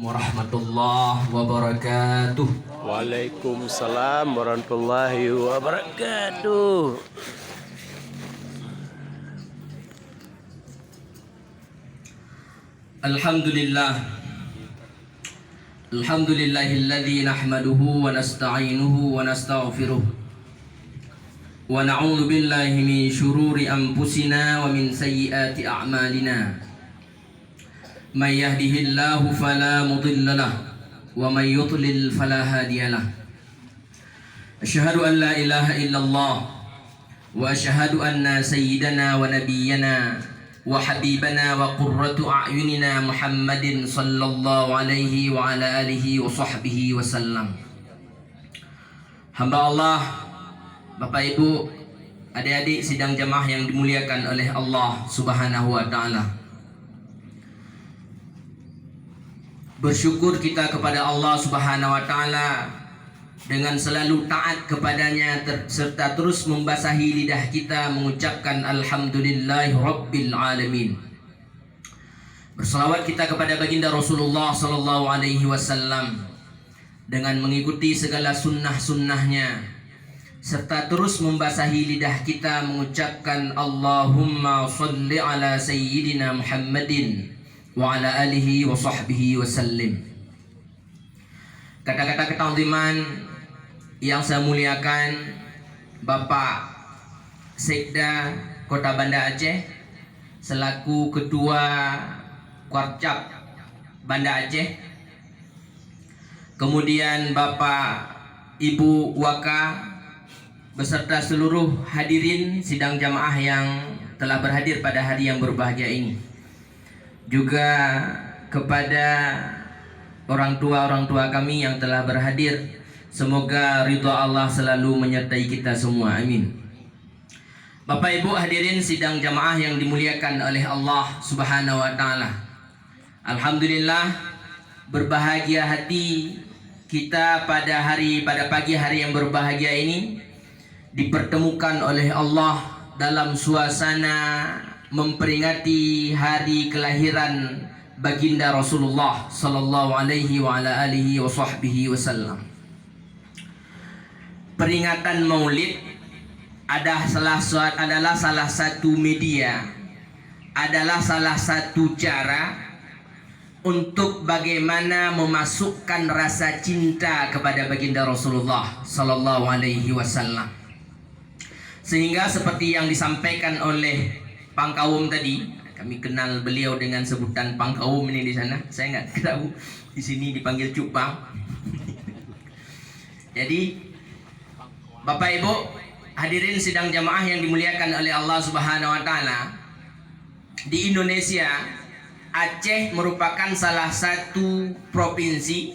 Warahmatullahi wabarakatuh. Waalaikumsalam warahmatullahi wabarakatuh. Alhamdulillah. Alhamdulillahilladzi nahmaduhu wa nasta'inuhu wa nastaghfiruh. Wa na'udzu billahi min syururi anfusina wa min sayyiati a'malina. May yahdihillahu fala mudilla lahu wa may yudlil fala hadiya lahu. Asyhadu an la ilaha illallah wa asyhadu anna sayyidana wa nabiyyana wa habibana wa qurratu a'yunina Muhammadin sallallahu alaihi wa ala alihi wa sahbihi wasallam. Hamba Allah, Bapak Ibu, adik-adik sidang jamaah yang dimuliakan oleh Allah Subhanahu wa taala. Bersyukur kita kepada Allah Subhanahu wa taala dengan selalu taat kepadanya serta terus membasahi lidah kita mengucapkan alhamdulillahi rabbil alamin. Berselawat kita kepada baginda Rasulullah sallallahu alaihi wasallam dengan mengikuti segala sunnah-sunnahnya serta terus membasahi lidah kita mengucapkan Allahumma sholli ala sayyidina Muhammadin wa ala alihi wa sahbihi wasallim. Kata-kata keta'ziman yang saya muliakan Bapak Sekda Kota Banda Aceh selaku Ketua Kuarcap Banda Aceh, kemudian Bapak Ibu Waka beserta seluruh hadirin sidang jamaah yang telah berhadir pada hari yang berbahagia ini, juga kepada orang tua kami yang telah berhadir. Semoga ridha Allah selalu menyertai kita semua, amin. Bapak Ibu hadirin sidang jamaah yang dimuliakan oleh Allah Subhanahu wa taala. Alhamdulillah, berbahagia hati kita pada pagi hari yang berbahagia ini dipertemukan oleh Allah dalam suasana memperingati hari kelahiran baginda Rasulullah sallallahu alaihi wa ala alihi wa sahbihi wasallam. Peringatan Maulid adalah salah satu media, adalah salah satu cara untuk bagaimana memasukkan rasa cinta kepada baginda Rasulullah sallallahu alaihi wasallam. Sehingga seperti yang disampaikan oleh Pangkawum tadi, kami kenal beliau dengan sebutan Pangkawum ini di sana. Saya nggak tahu di sini dipanggil Cupang. Jadi Bapak Ibu hadirin sidang jamaah yang dimuliakan oleh Allah Subhanahu wa taala, di Indonesia Aceh merupakan salah satu provinsi,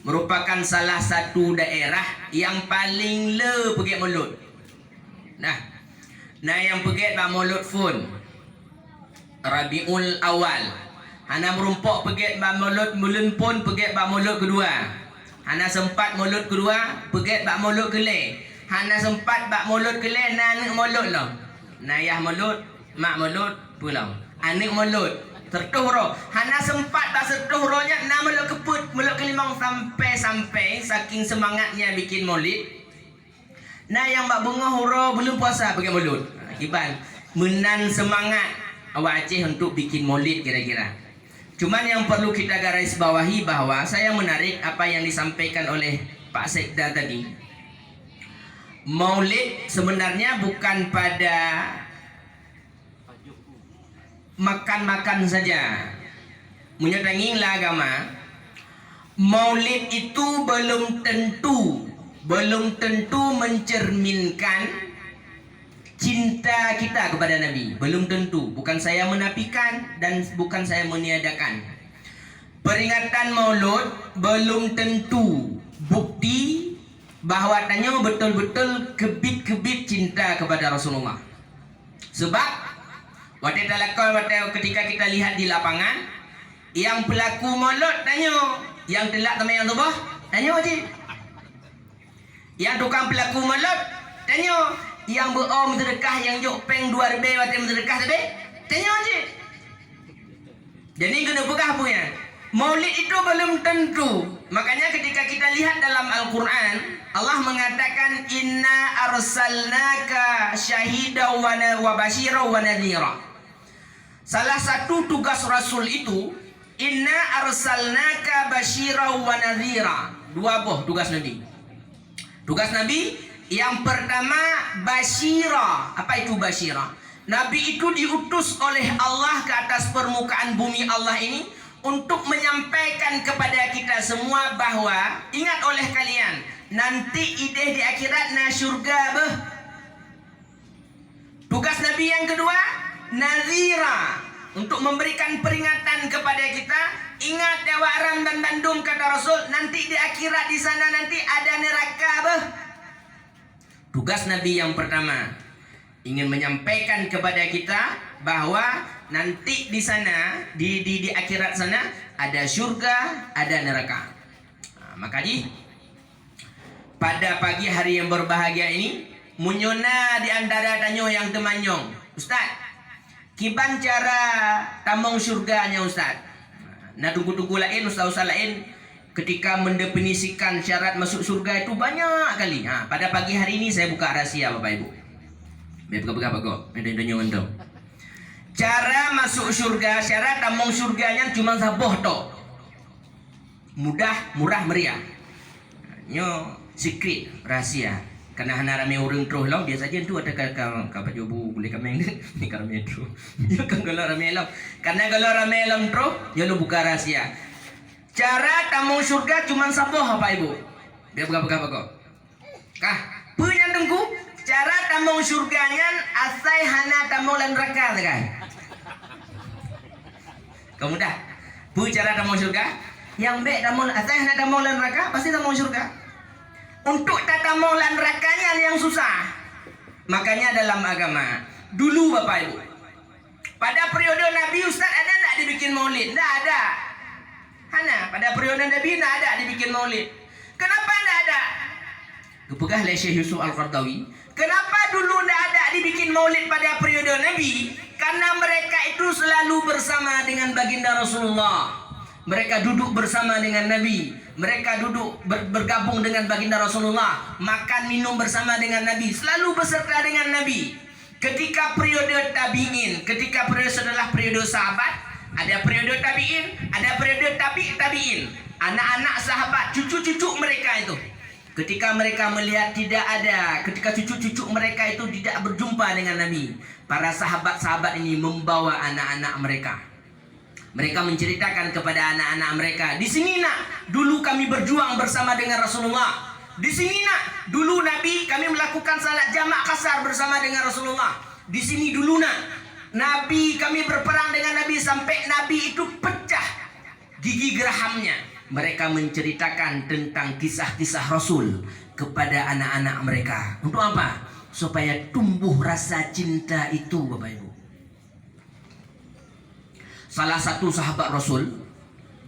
merupakan salah satu daerah yang paling pergi mulut. Nah yang pergi Pak mulut pun Rabiul Awal. Hana merumpok pergi Pak mulut mulun pun pergi Pak mulut kedua. Hana sempat mulut kedua pergi Pak mulut kelih. Hana sempat bak mulut kelih nanik mulut lah. Nayah mulut, mak mulut pulau. Anik mulut tertuh roh. Hana sempat bak setuh rohnya na mulut keput, mulut kelimang sampai saking semangatnya bikin maulid. Nah yang bak bunga huro belum puasa pakai mulut. Akibat menan semangat awak Aceh untuk bikin maulid kira-kira. Cuman yang perlu kita garis bawahi bahwa saya menarik apa yang disampaikan oleh Pak Sekda tadi. Maulid sebenarnya bukan pada makan-makan saja. Menyerangin agama. Maulid itu belum tentu mencerminkan cinta kita kepada Nabi. Belum tentu. Bukan saya menafikan dan bukan saya meniadakan. Peringatan Maulud belum tentu bukti bahwa tanya betul-betul kebit-kebit cinta kepada Rasulullah. Sebab ketika kita lihat di lapangan, yang pelaku maulud tanya, yang telak teman yang tubah tanya wajib. Yang tukang pelaku maulud tanya, yang berom sedekah yang jok peng 2 ribu sedekah tadi tanya wajib. Jadi kena pegah punya Maulid itu belum tentu. Makanya ketika kita lihat dalam Al-Quran, Allah mengatakan inna arsalnaka syahidan wa basyira wa nadhira. Salah satu tugas Rasul itu inna arsalnaka basyira wa nadhira. Dua buah tugas Nabi. Tugas Nabi yang pertama basyira. Apa itu basyira? Nabi itu diutus oleh Allah ke atas permukaan bumi Allah ini untuk menyampaikan kepada kita semua bahwa ingat oleh kalian, nanti ideh di akhirat na syurga beh. Tugas Nabi yang kedua nazira, untuk memberikan peringatan kepada kita. Ingat Dewa Aram dan Bandung, kata Rasul, nanti di akhirat di sana nanti ada neraka beh. Tugas Nabi yang pertama ingin menyampaikan kepada kita bahwa nanti di sana di akhirat sana ada syurga, ada neraka. Maka pada pagi hari yang berbahagia ini, munyona di antara tanyo yang temanyong, Ustaz, kiban cara tamong syurganya Ustaz? Nah tunggu-tunggu lain, Ustaz-Ustaz lain ketika mendefinisikan syarat masuk surga itu banyak kali. Pada pagi hari ini saya buka rahasia Bapak Ibu. Buka kok, ada cara masuk surga, syarat tamong surganya cuma saboh toh. Mudah, murah, meriah. Nyo secret, rahasia. Karena hana rame orang terus lah, biasa je tu ada kau jobu boleh kami ni kalau rame terus. Ya kan kalau rame lam. Karena kalau rame lam terus, ya lu buka rahasia. Cara tamong surga cuma saboh apa Ibu? Dia buka kok. Kah, punya tunggu. Cara tamong surganya asai hana tamong lan neraka kan? Kamu dah. Bu cara tamong surga? Yang baik tamong asai hana tamong lan neraka pasti tamong surga. Untuk tamong lan nerakanya yang susah. Makanya dalam agama dulu Bapak Ibu, pada periode Nabi Ustaz ada enggak dibikin maulid? Enggak ada. Hana pada periode Nabi enggak ada dibikin maulid. Kenapa enggak ada? Kepegah oleh Syekh Yusuf Al-Qardawi. Kenapa dulu tidak ada dibikin maulid pada periode Nabi? Karena mereka itu selalu bersama dengan baginda Rasulullah. Mereka duduk bersama dengan Nabi. Mereka duduk bergabung dengan baginda Rasulullah. Makan minum bersama dengan Nabi. Selalu beserta dengan Nabi. Ketika periode tabi'in, ketika periode setelah periode sahabat, ada periode tabi'in, ada periode tabi'in. Anak-anak sahabat, cucu-cucu mereka itu. Ketika mereka melihat tidak ada, ketika cucu-cucu mereka itu tidak berjumpa dengan Nabi, para sahabat-sahabat ini membawa anak-anak mereka. Mereka menceritakan kepada anak-anak mereka, di sini nak, dulu kami berjuang bersama dengan Rasulullah. Di sini nak, dulu Nabi kami melakukan salat jamak kasar bersama dengan Rasulullah. Di sini dulu nak, Nabi kami berperang dengan Nabi sampai Nabi itu pecah gigi gerahamnya. Mereka menceritakan tentang kisah-kisah Rasul kepada anak-anak mereka. Untuk apa? Supaya tumbuh rasa cinta itu Bapak Ibu. Salah satu sahabat Rasul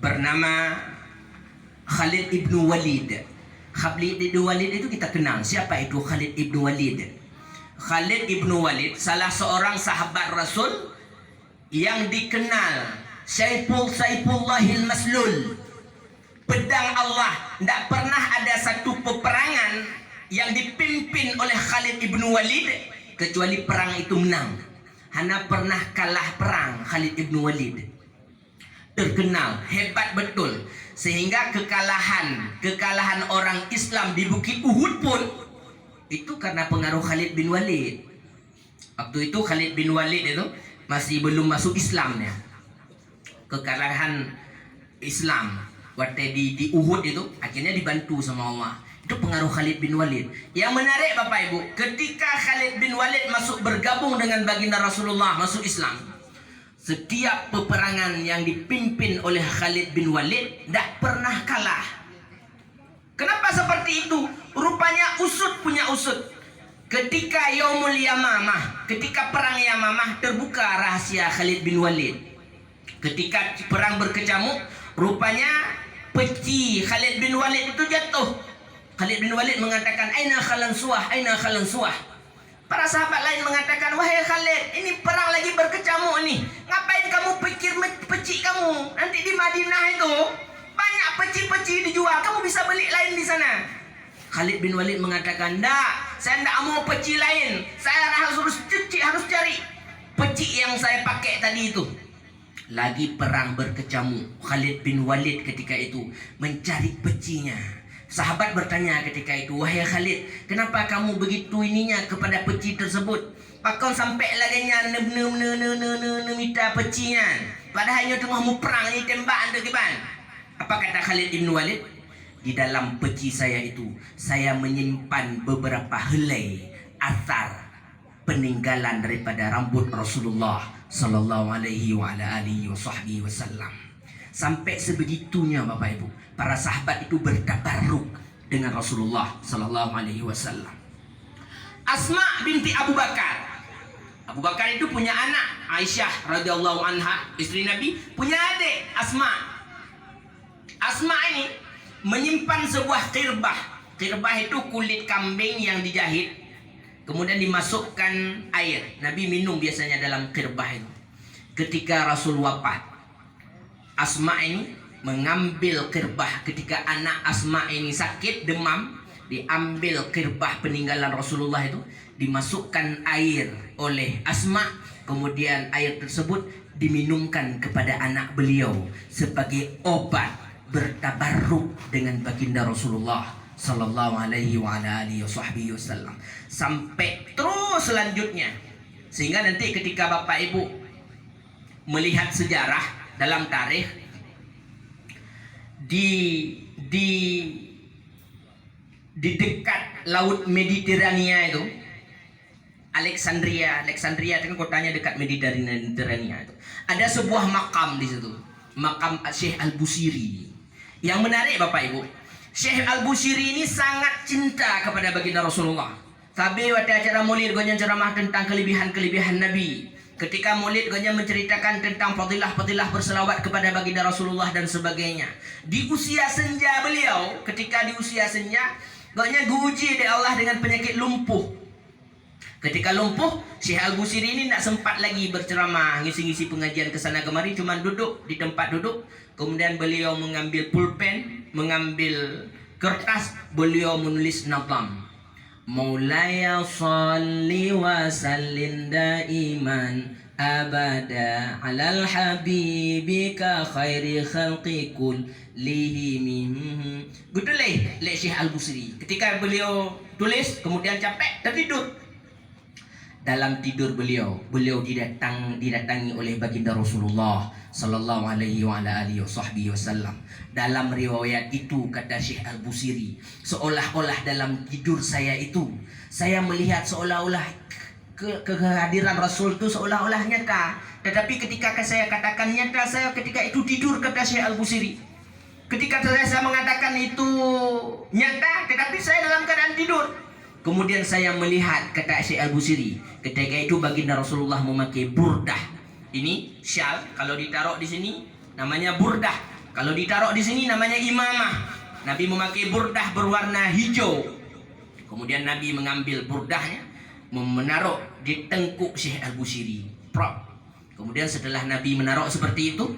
bernama Khalid ibnu Walid. Khalid ibnu Walid itu kita kenal. Siapa itu Khalid ibnu Walid? Khalid ibnu Walid salah seorang sahabat Rasul yang dikenal Saifullahil Maslul. Pedang Allah. Tidak pernah ada satu peperangan yang dipimpin oleh Khalid ibnu Walid kecuali perang itu menang. Hana pernah kalah perang Khalid ibnu Walid. Terkenal, hebat betul. Sehingga kekalahan orang Islam di Bukit Uhud pun itu karena pengaruh Khalid bin Walid. Waktu itu Khalid bin Walid itu masih belum masuk Islamnya. Kekalahan Islam waktu di Uhud itu akhirnya dibantu sama Allah. Itu pengaruh Khalid bin Walid. Yang menarik Bapak Ibu, ketika Khalid bin Walid masuk bergabung dengan baginda Rasulullah, masuk Islam, setiap peperangan yang dipimpin oleh Khalid bin Walid tidak pernah kalah. Kenapa seperti itu? Rupanya usut punya usut. Ketika Yaumul Yamamah, ketika perang Yamamah, terbuka rahasia Khalid bin Walid. Ketika perang berkecamuk, rupanya peci Khalid bin Walid itu jatuh. Khalid bin Walid mengatakan, "Aina Khalan Suah, aina Khalan Suah." Para sahabat lain mengatakan, wahai Khalid, ini perang lagi berkecamuk nih. Ngapain kamu pikir peci kamu? Nanti di Madinah itu banyak peci-peci dijual. Kamu bisa beli lain di sana. Khalid bin Walid mengatakan, "Ndak, saya ndak mau peci lain. Saya harus cari peci yang saya pakai tadi itu." Lagi perang berkecamuk. Khalid bin Walid ketika itu mencari pecinya. Sahabat bertanya ketika itu, wahai Khalid, kenapa kamu begitu ininya kepada peci tersebut? Pakon sampai laganya minta pecinya. Padahal tengah mu perang ni tembak anda kiban. Apa kata Khalid bin Walid? Di dalam peci saya itu, saya menyimpan beberapa helai asar peninggalan daripada rambut Rasulullah sallallahu alaihi wasallam. Sampai sebegitunya Bapak Ibu, para sahabat itu bertabarruk dengan Rasulullah sallallahu alaihi wasallam. Asma binti Abu Bakar. Abu Bakar itu punya anak Aisyah radhiyallahu anha, istri Nabi, punya adik Asma. Asma ini menyimpan sebuah qirbah. Qirbah itu kulit kambing yang dijahit, kemudian dimasukkan air. Nabi minum biasanya dalam qirbah itu. Ketika Rasul wafat, Asma ini mengambil qirbah. Ketika anak Asma ini sakit demam, diambil qirbah peninggalan Rasulullah itu, dimasukkan air oleh Asma, kemudian air tersebut diminumkan kepada anak beliau sebagai obat bertabarruk dengan baginda Rasulullah sallallahu alaihi wasallam. Sampai terus selanjutnya, sehingga nanti ketika Bapak Ibu melihat sejarah dalam tarikh, di dekat laut Mediterania itu, Alexandria itu kan kotanya dekat Mediterania itu, ada sebuah makam di situ, makam Syekh Al-Busiri. Yang menarik Bapak Ibu, Syekh Al-Busiri ini sangat cinta kepada baginda Rasulullah. Tapi waktu acara Maulid gonya ceramah tentang kelebihan-kelebihan Nabi. Ketika Maulid gonya menceritakan tentang fadilah-fadilah berselawat kepada baginda Rasulullah dan sebagainya. Di usia senja beliau, ketika di usia senja, gonya diuji oleh Allah dengan penyakit lumpuh. Ketika lumpuh, Syekh Al-Busiri ini tidak sempat lagi berceramah, ngisi-ngisi pengajian kesana kemari, cuma duduk di tempat duduk. Kemudian beliau mengambil pulpen, mengambil kertas, beliau menulis nazam. Maulaya salli wa sallim daiman abada alal habibika khairi khalqi kullihim. Gitu le Syekh Al-Busiri. Ketika beliau tulis, kemudian capek, tertidur. Dalam tidur beliau didatangi oleh baginda Rasulullah sallallahu alaihi wasallam. Dalam riwayat itu kata Syekh Al-Busiri, seolah-olah dalam tidur saya itu, saya melihat seolah-olah kehadiran Rasul itu seolah-olah nyata. Tetapi ketika saya katakan nyata, saya ketika itu tidur, kata Syekh Al-Busiri. Ketika saya mengatakan itu nyata, tetapi saya dalam keadaan tidur. Kemudian saya melihat, kata Syekh Al-Busiri, ketika itu baginda Rasulullah memakai burdah. Ini syal, kalau ditaruh di sini namanya burdah. Kalau ditaruh di sini namanya imamah. Nabi memakai burdah berwarna hijau. Kemudian Nabi mengambil burdahnya, menaruh di tengkuk Syekh Al-Busiri. Kemudian setelah Nabi menaruh seperti itu,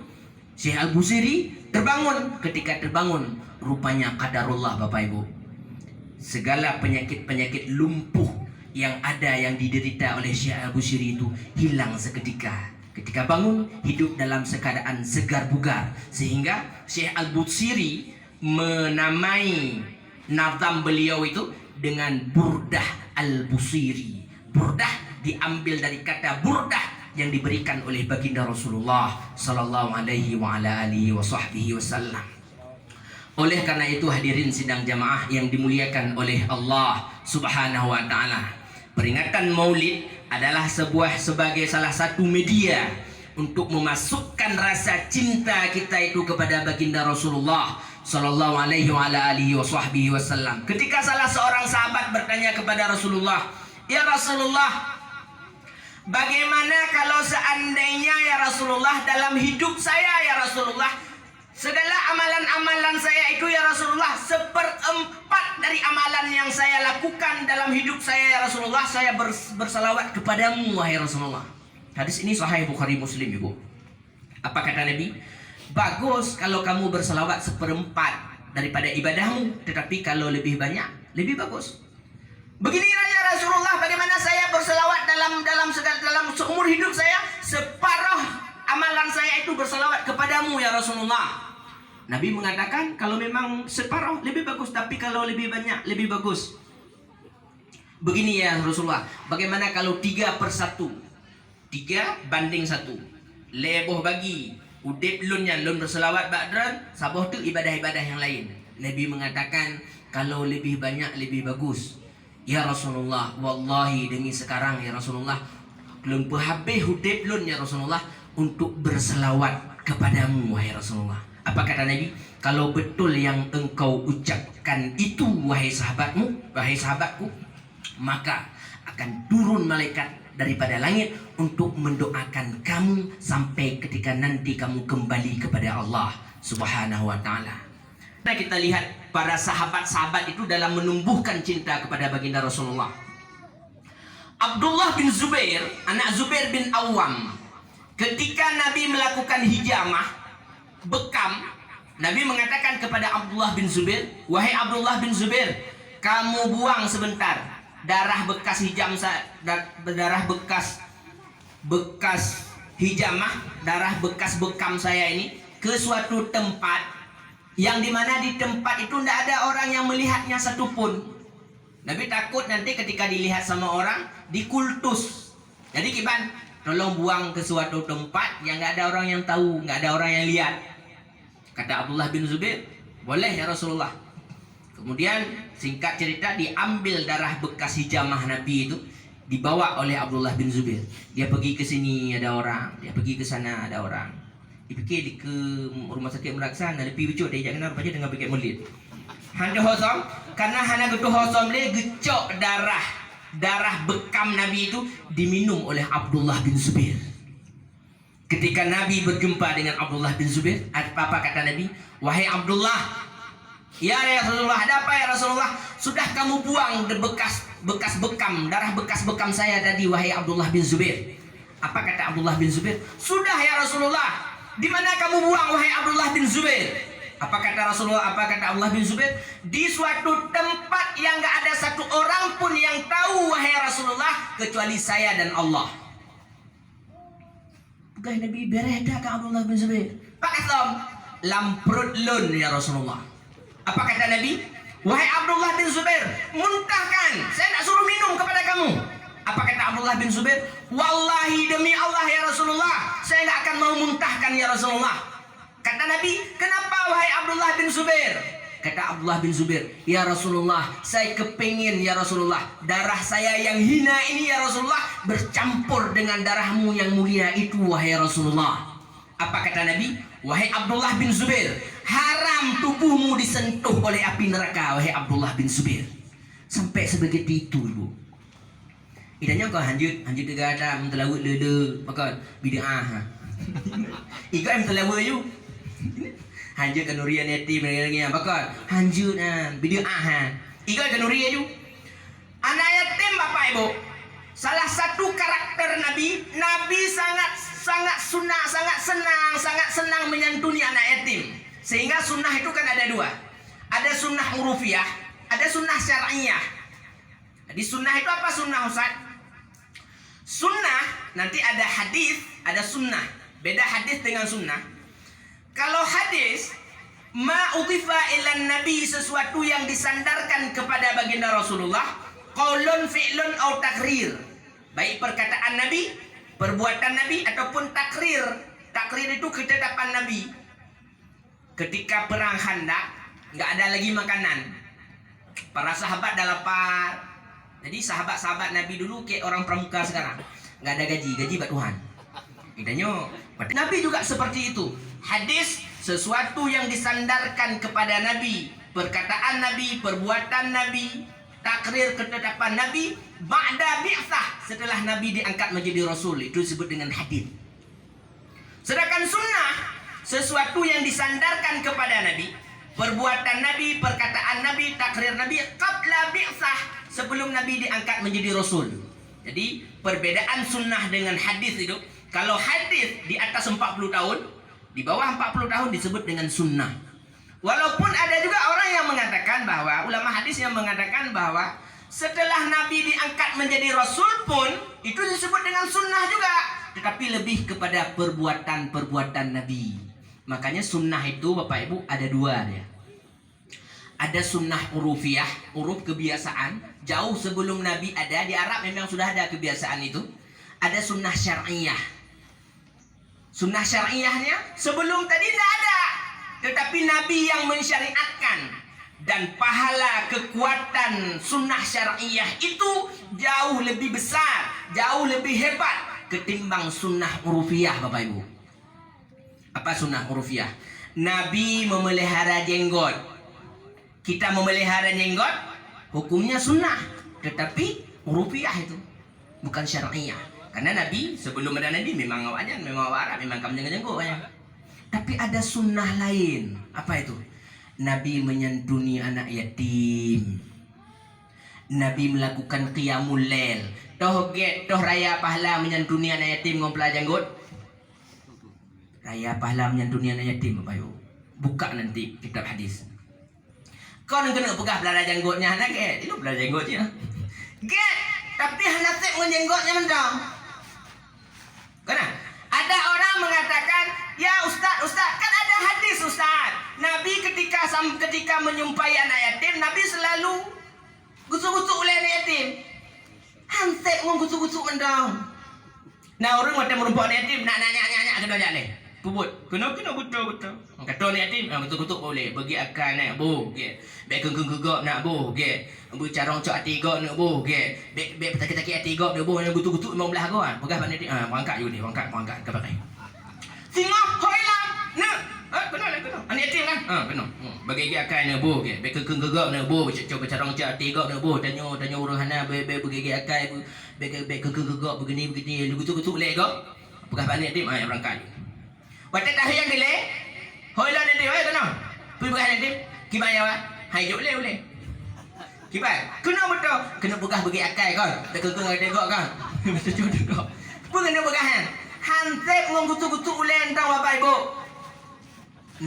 Syekh Al-Busiri terbangun. Ketika terbangun, rupanya qadarullah Bapak Ibu. Segala penyakit-penyakit lumpuh yang ada, yang diderita oleh Syekh Al-Busiri itu hilang seketika. Ketika bangun, hidup dalam keadaan segar bugar. Sehingga Syekh Al-Busiri menamai nazam beliau itu dengan Burdah Al-Busiri. Burdah diambil dari kata burdah yang diberikan oleh baginda Rasulullah sallallahu alaihi wasallam. Oleh karena itu hadirin sidang jamaah yang dimuliakan oleh Allah Subhanahu wa taala, peringatan Maulid adalah sebagai salah satu media untuk memasukkan rasa cinta kita itu kepada baginda Rasulullah sallallahu alaihi wasallam. Ketika salah seorang sahabat bertanya kepada Rasulullah, "Ya Rasulullah, bagaimana kalau seandainya ya Rasulullah dalam hidup saya ya Rasulullah, segala amalan-amalan saya itu ya Rasulullah 1/4 dari amalan yang saya lakukan dalam hidup saya ya Rasulullah, saya bersalawat kepadamu wahai Rasulullah. Hadis ini sahih Bukhari Muslim, Ibu. Apa kata Nabi? Bagus kalau kamu bersalawat 1/4 daripada ibadahmu, tetapi kalau lebih banyak, lebih bagus. Beginilah ya Rasulullah, bagaimana saya bersalawat dalam seumur hidup saya, separuh amalan saya itu bersalawat kepadamu ya Rasulullah. Nabi mengatakan kalau memang separuh lebih bagus, tapi kalau lebih banyak lebih bagus. Begini ya Rasulullah, bagaimana kalau 3/1? 3/1. Leboh bagi udip lunnya lun berselawat ba'dran, saboh tu ibadah-ibadah yang lain. Nabi mengatakan kalau lebih banyak lebih bagus. Ya Rasulullah, wallahi demi sekarang ya Rasulullah, lun habis udip lun ya Rasulullah untuk berselawat kepadamu wahai Rasulullah. Apa kata Nabi? Kalau betul yang engkau ucapkan itu wahai sahabatmu, wahai sahabatku, maka akan turun malaikat daripada langit untuk mendoakan kamu sampai ketika nanti kamu kembali kepada Allah Subhanahu wa taala. Nah, kita lihat para sahabat-sahabat itu dalam menumbuhkan cinta kepada baginda Rasulullah. Abdullah bin Zubair, anak Zubair bin Awam, ketika Nabi melakukan hijamah bekam, Nabi mengatakan kepada Abdullah bin Zubair, wahai Abdullah bin Zubair, kamu buang sebentar darah bekas darah bekas hijamah, darah bekas bekam saya ini ke suatu tempat yang dimana di tempat itu tidak ada orang yang melihatnya satupun. Nabi takut nanti ketika dilihat sama orang dikultus. Jadi kiban, tolong buang ke suatu tempat yang nggak ada orang yang tahu, nggak ada orang yang lihat. Kata Abdullah bin Zubair, boleh ya Rasulullah. Kemudian singkat cerita, diambil darah bekas hijamah Nabi itu, dibawa oleh Abdullah bin Zubair. Dia pergi ke sini ada orang, dia pergi ke sana ada orang. Dia pergi ke rumah sakit Meraksana, lebih bicu dia jangan apa aja dengan pakai melit. Hanya hosom, karena hanya gitu hosom dia gecok darah bekam Nabi itu diminum oleh Abdullah bin Zubair. Ketika Nabi berjumpa dengan Abdullah bin Zubair, apa kata Nabi? Wahai Abdullah, ya Rasulullah, ada apa ya Rasulullah? Sudah kamu buang bekas bekam, darah bekas bekam saya tadi, wahai Abdullah bin Zubair. Apa kata Abdullah bin Zubair? Sudah ya Rasulullah. Di mana kamu buang wahai Abdullah bin Zubair? Apa kata Rasulullah? Apa kata Abdullah bin Zubair? Di suatu tempat yang gak ada satu orang pun yang tahu wahai Rasulullah kecuali saya dan Allah. Pegah Nabi bereda ke Abdullah bin Zubair. Pak Islam, lamprut lun ya Rasulullah. Apa kata Nabi? Wahai Abdullah bin Zubair, muntahkan. Saya nak suruh minum kepada kamu. Apa kata Abdullah bin Zubair? Wallahi demi Allah ya Rasulullah, saya tidak akan mau muntahkan ya Rasulullah. Kata Nabi, kenapa wahai Abdullah bin Zubair? Kata Abdullah bin Zubair, ya Rasulullah, saya kepingin ya Rasulullah, darah saya yang hina ini ya Rasulullah bercampur dengan darahmu yang mulia itu wahai Rasulullah. Apa kata Nabi? Wahai Abdullah bin Zubair, haram tubuhmu disentuh oleh api neraka wahai Abdullah bin Zubair. Sampai sebegitu itu ibu. Idanya kau hanjut juga ada mentelawut lede, maka bid'ah. Ikut yang mentelawut you. Hanjut ke nurian yatim dengan bakal hanjut bid'ah. Ikut ke nurian you. Anak yatim Bapak Ibu, salah satu karakter Nabi sangat senang menyantuni anak yatim. Sehingga sunnah itu kan ada dua. Ada sunnah urufiyah, ada sunnah syar'iyah. Jadi sunnah itu apa sunnah Ustaz? Sunnah nanti ada hadis, ada sunnah. Beda hadis dengan sunnah. Kalau hadis ma udhifa ilan nabi, sesuatu yang disandarkan kepada baginda Rasulullah, qaulun fi'lun au takrir. Baik perkataan Nabi, perbuatan Nabi ataupun takrir. Takrir itu ketetapan Nabi. Ketika perang Khandaq, nggak ada lagi makanan. Para sahabat dah lapar. Jadi sahabat-sahabat Nabi dulu kayak orang pramuka sekarang, nggak ada gaji buat Tuhan. Idanya, Nabi juga seperti itu. Hadis sesuatu yang disandarkan kepada Nabi, perkataan Nabi, perbuatan Nabi, takrir ketetapan Nabi, ba'da bi'tsah, setelah Nabi diangkat menjadi Rasul, itu disebut dengan hadis. Sedangkan sunnah sesuatu yang disandarkan kepada Nabi, perbuatan Nabi, perkataan Nabi, takrir Nabi qabla bi'sah, sebelum Nabi diangkat menjadi Rasul. Jadi perbedaan sunnah dengan hadis itu, kalau hadis di atas 40 tahun, di bawah 40 tahun disebut dengan sunnah. Walaupun ada juga orang yang mengatakan bahwa, ulama hadis yang mengatakan bahwa setelah Nabi diangkat menjadi Rasul pun itu disebut dengan sunnah juga, tetapi lebih kepada perbuatan-perbuatan Nabi. Makanya sunnah itu Bapak Ibu ada dua ya. Ada sunnah urufiyah, uruf kebiasaan, jauh sebelum Nabi ada, di Arab memang sudah ada kebiasaan itu. Ada sunnah syar'iyah. Sunnah syar'iyahnya sebelum tadi tidak ada, tetapi Nabi yang mensyariatkan, dan pahala kekuatan sunnah syar'iyah itu jauh lebih besar, jauh lebih hebat ketimbang sunnah urufiyah Bapak Ibu. Apa sunnah urufiyah? Nabi memelihara jenggot, kita memelihara jenggot, hukumnya sunnah, tetapi urufiyah itu, bukan syar'iyah. Karena Nabi sebelum ada Nabi memang wajan, memang warak, memang kamu jenggot ya. Tapi ada sunnah lain. Apa itu? Nabi menyantuni anak yatim. Nabi melakukan qiyamul lail. Toh raya pahala menyantuni anak yatim ngompla janggut. Raya pahala menyantuni anak yatim Bapak Ibu. Buka nanti kitab hadis. Kau nak kena pegah belara janggutnya anak itu belara janggutnya. Get, tapi anak sep menjanggutnya mentang. Kena? Ada orang mengatakan, ya Ustaz, kan ada hadis Ustaz. Nabi ketika menyumpai anak yatim, Nabi selalu gusuk-gusuk oleh anak yatim. Hansek mau gusuk-gusuk mendang. Nah orang macam merumpuk anak yatim, nak nanya kena jalan. Pubut, kena betul. Kata anak yatim, gusuk-gusuk boleh. Bagi akan nak boh, bek kengkeng-kegok nak boh, bercarong cok hati gok nak boh, bek petakit-takit hati gok nak boh, gusuk-gusuk memang belah kau kan. Pegah anak yatim, berangkat juga ni, berangkat ke pakai. Singa hoilah nak kena anak yatim kan kena bagi akan nak boh bek kengkeng-kegok nak boh, coba carong cok hati gok nak boh, tanya urahana bek bagi akan bek kengkeng-kegok begini gusuk-gusuk leh gok. Pegah anak yatim berangkat. Waktu dah yang dile, hoilah nanti, kena. Pergi pegah nanti, kibaya wa, hai jok boleh. Kibai, kena betul, kena pegah bagi akal kan, tak kekeng ada gok kan, betul juga. Pun kena pegahan, hansep menggutuk-gutuk ulen tau Bapak Ibu.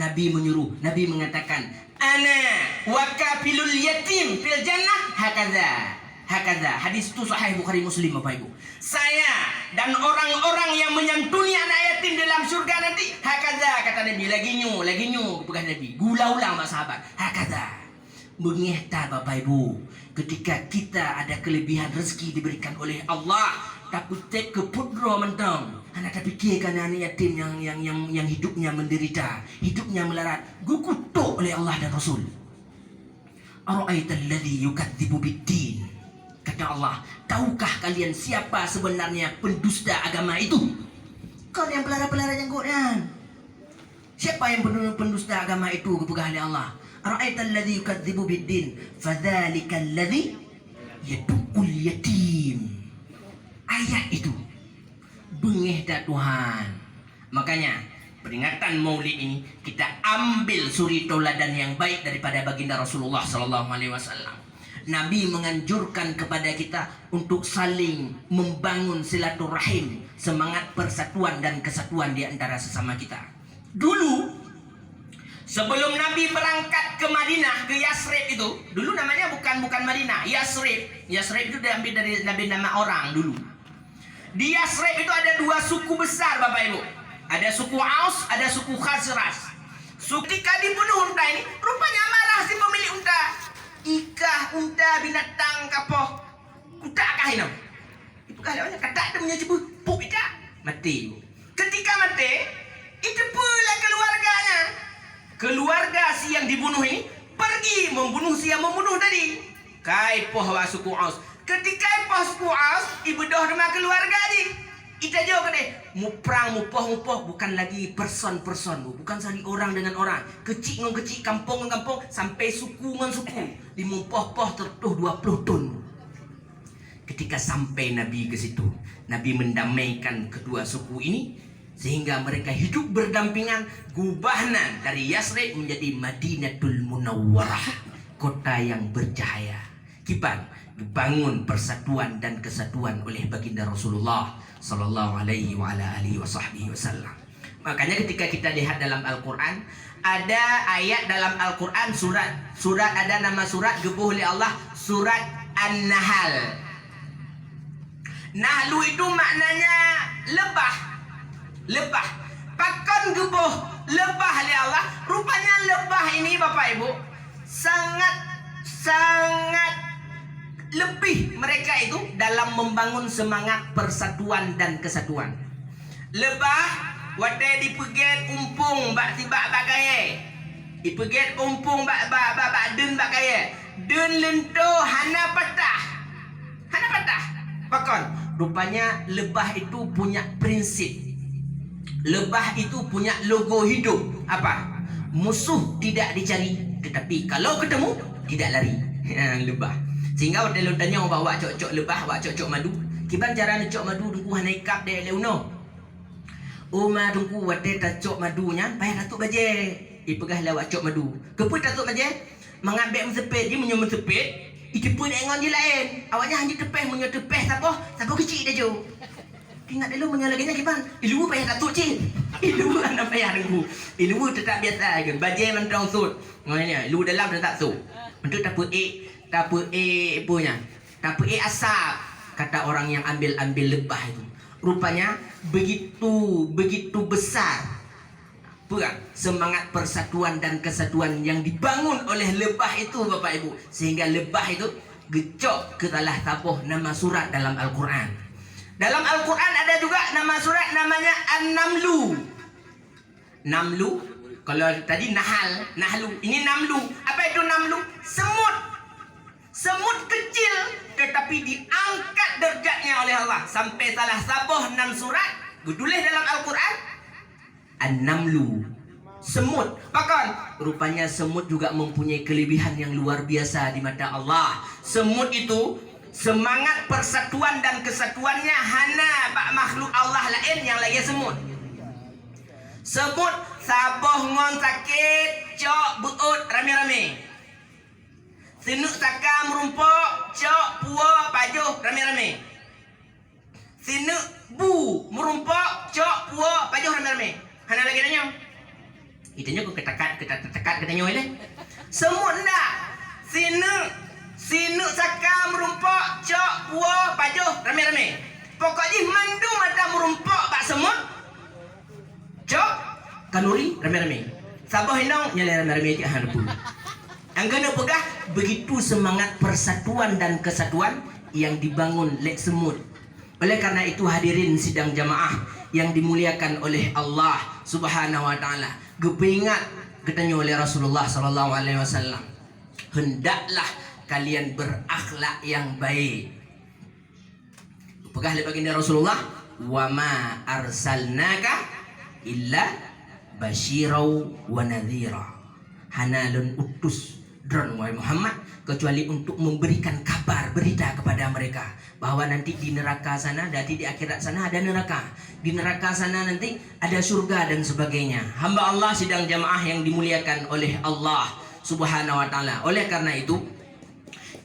Nabi menyuruh, Nabi mengatakan, ana wakafilul yatim fil jannah hakaza. Hadis itu sahih Bukhari Muslim Bapak Ibu. Saya dan orang-orang yang menyantuni anak yatim dalam surga nanti hakaza, kata Nabi. Lagi nyu pegang Nabi. Gula ulang pak sahabat. Hakaza. Mengihta Bapak Ibu, ketika kita ada kelebihan rezeki diberikan oleh Allah, tapi tek kepudro mentang. Anda tak fikirkan anak yatim yang hidupnya menderita, hidupnya melarat, gukutuk oleh Allah dan Rasul. Ara'aital ladzi yukadzibu bid-din. Kata Allah, tahukah kalian siapa sebenarnya pendusta agama itu? Kau yang pelara-pelara janggutnya. Siapa yang pendusta agama itu? Kepegah oleh Allah. Ara'aital ladzi yukadzibu bid-din, fadzalikal ladzi yad'ul yatim. Ayat itu bengih dah Tuhan. Makanya peringatan Maulid ini kita ambil suri tauladan yang baik daripada baginda Rasulullah sallallahu alaihi wasallam. Nabi menganjurkan kepada kita untuk saling membangun silaturahim, semangat persatuan dan kesatuan di antara sesama kita. Dulu sebelum Nabi berangkat ke Madinah, ke Yasrib itu, dulu namanya bukan Madinah, Yasrib. Yasrib itu diambil dari nama orang dulu. Di Yasrib itu ada dua suku besar Bapak Ibu. Ada suku Aus, ada suku Khazraj. Ketika dibunuh unta ini, rupanya marah si pemilik unta. Ikah unta binatang kapoh kutak kah ini? Itu kalau kata dia punya cipu puk ikah mati. Ketika mati, itu pula keluarganya. Keluarga si yang dibunuh ini pergi membunuh si yang membunuh tadi. Kai poh wa suku Aus. Ketika poh suku Aus, ibu doh rumah keluarga ni. Kita jauh kan muprang mupoh bukan lagi person, bukan saling orang dengan orang, kecil dengan kecil, kampung dengan kampung, sampai suku dengan suku, di mupoh tertuh 20 ton. Ketika sampai Nabi ke situ, Nabi mendamaikan kedua suku ini, Sehingga mereka hidup berdampingan, gubahna dari Yasrib menjadi Madinatul Munawwarah, kota yang bercahaya. Kipan dibangun persatuan dan kesatuan oleh baginda Rasulullah sallallahu alaihi wa ala alihi wasallam. Makanya ketika kita lihat dalam Al-Quran, ada ayat dalam Al-Quran, surat ada nama surat gebuh oleh Allah, surat An-Nahl. Nahlu itu maknanya lebah. Lebah. Pakon gebuh lebah oleh Allah. Rupanya lebah ini Bapak Ibu sangat lebih mereka itu dalam membangun semangat persatuan dan kesatuan. Lebah wate dipeget umpung bak tibak bakaye. Dipeget umpung bak dun bakaye. Dun lento hana patah. Hana patah. Pakon. Rupanya lebah itu punya prinsip. Lebah itu punya logo hidup. Apa? Musuh tidak dicari, tetapi kalau ketemu tidak lari. Lebah. Sehingga waktu lu tanya bawa cocok lebah, bawa cocok madu. Kiban cara nak cocok madu dungku hanai kap de leuno. Uma dungku wate tacok madunya, payah datuk baje. Ipegah lawak cocok madu. Keput datuk baje, mengambil mesepet dia menyum mesepet. Ikepun engon je lain. Awaknya hanya tepeh menyum tepeh sapoh kecil dah jo. Ingat dulu menyalahkannya kiban. Ilu payah datuk cik. Ilu anak payah dungku. Ilu tetap biasa kan. Baje mentong sud. Ngomongnya, ilu dalam tak sud. Untuk tapu punya. Tapu asap, kata orang yang ambil lebah itu. Rupanya begitu besar semangat persatuan dan kesatuan yang dibangun oleh lebah itu Bapak Ibu, sehingga lebah itu gecok ke talah tapoh nama surat dalam Al-Quran. Dalam Al-Quran ada juga nama surat namanya An-Namlu. Namlu, kalau tadi Nahlu, ini Namlu. Apa itu Namlu? Semut kecil tetapi diangkat derajatnya oleh Allah sampai salah saboh 6 surat ditulis dalam Al-Quran An-Namlu, semut. Bahkan rupanya semut juga mempunyai kelebihan yang luar biasa di mata Allah. Semut itu semangat persatuan dan kesatuannya hana makhluk Allah lain yang lagi semut. Semut saboh ngon sakit cok buut rame-rame. Sinuk saka merumpok, cok, puwa, pajuh, rame-rame. Sinuk bu, merumpok, cok, puwa, pajuh, rame-rame. Hana lagi nanya. Itanya kok ketekat katanya oleh. Semut ndak. Sinuk saka merumpok, cok, puwa, pajuh, rame-rame. Pokoknya mandu mata merumpok pak semut. Cok, kanuri, rame-rame. Sabah hinong, nyala rame-rame cik hana pun. Anggana pegah begitu semangat persatuan dan kesatuan yang dibangun lek semut. Oleh karena itu hadirin sidang jamaah yang dimuliakan oleh Allah Subhanahu wa taala. Gepingat katanya oleh Rasulullah sallallahu alaihi wasallam. Hendaklah kalian berakhlak yang baik. Pegah lek baginda Rasulullah, "Wa ma arsalnaka illa basyirau wa nadhira." Hanalun utus Dron Muhammad kecuali untuk memberikan kabar, berita kepada mereka bahwa nanti di neraka sana, nanti di akhirat sana ada neraka, di neraka sana nanti ada surga dan sebagainya. Hamba Allah sidang jamaah yang dimuliakan oleh Allah Subhanahu wa taala. Oleh karena itu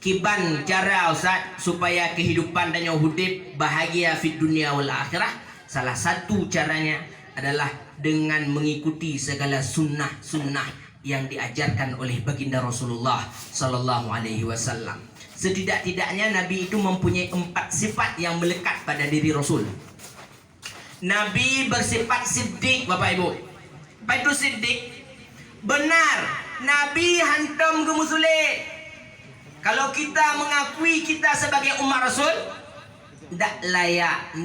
kiban cara Ustaz supaya kehidupan dan hidup bahagia di dunia wal akhirah, salah satu caranya adalah dengan mengikuti segala sunnah-sunnah yang diajarkan oleh baginda Rasulullah sallallahu alaihi wasallam. Setidak-tidaknya Nabi itu mempunyai 4 sifat yang melekat pada diri Rasul. Nabi bersifat siddiq Bapak Ibu. Apa itu siddiq? Benar. Nabi hantam ke musulik. Kalau kita mengakui kita sebagai umat Rasul, tidak layak,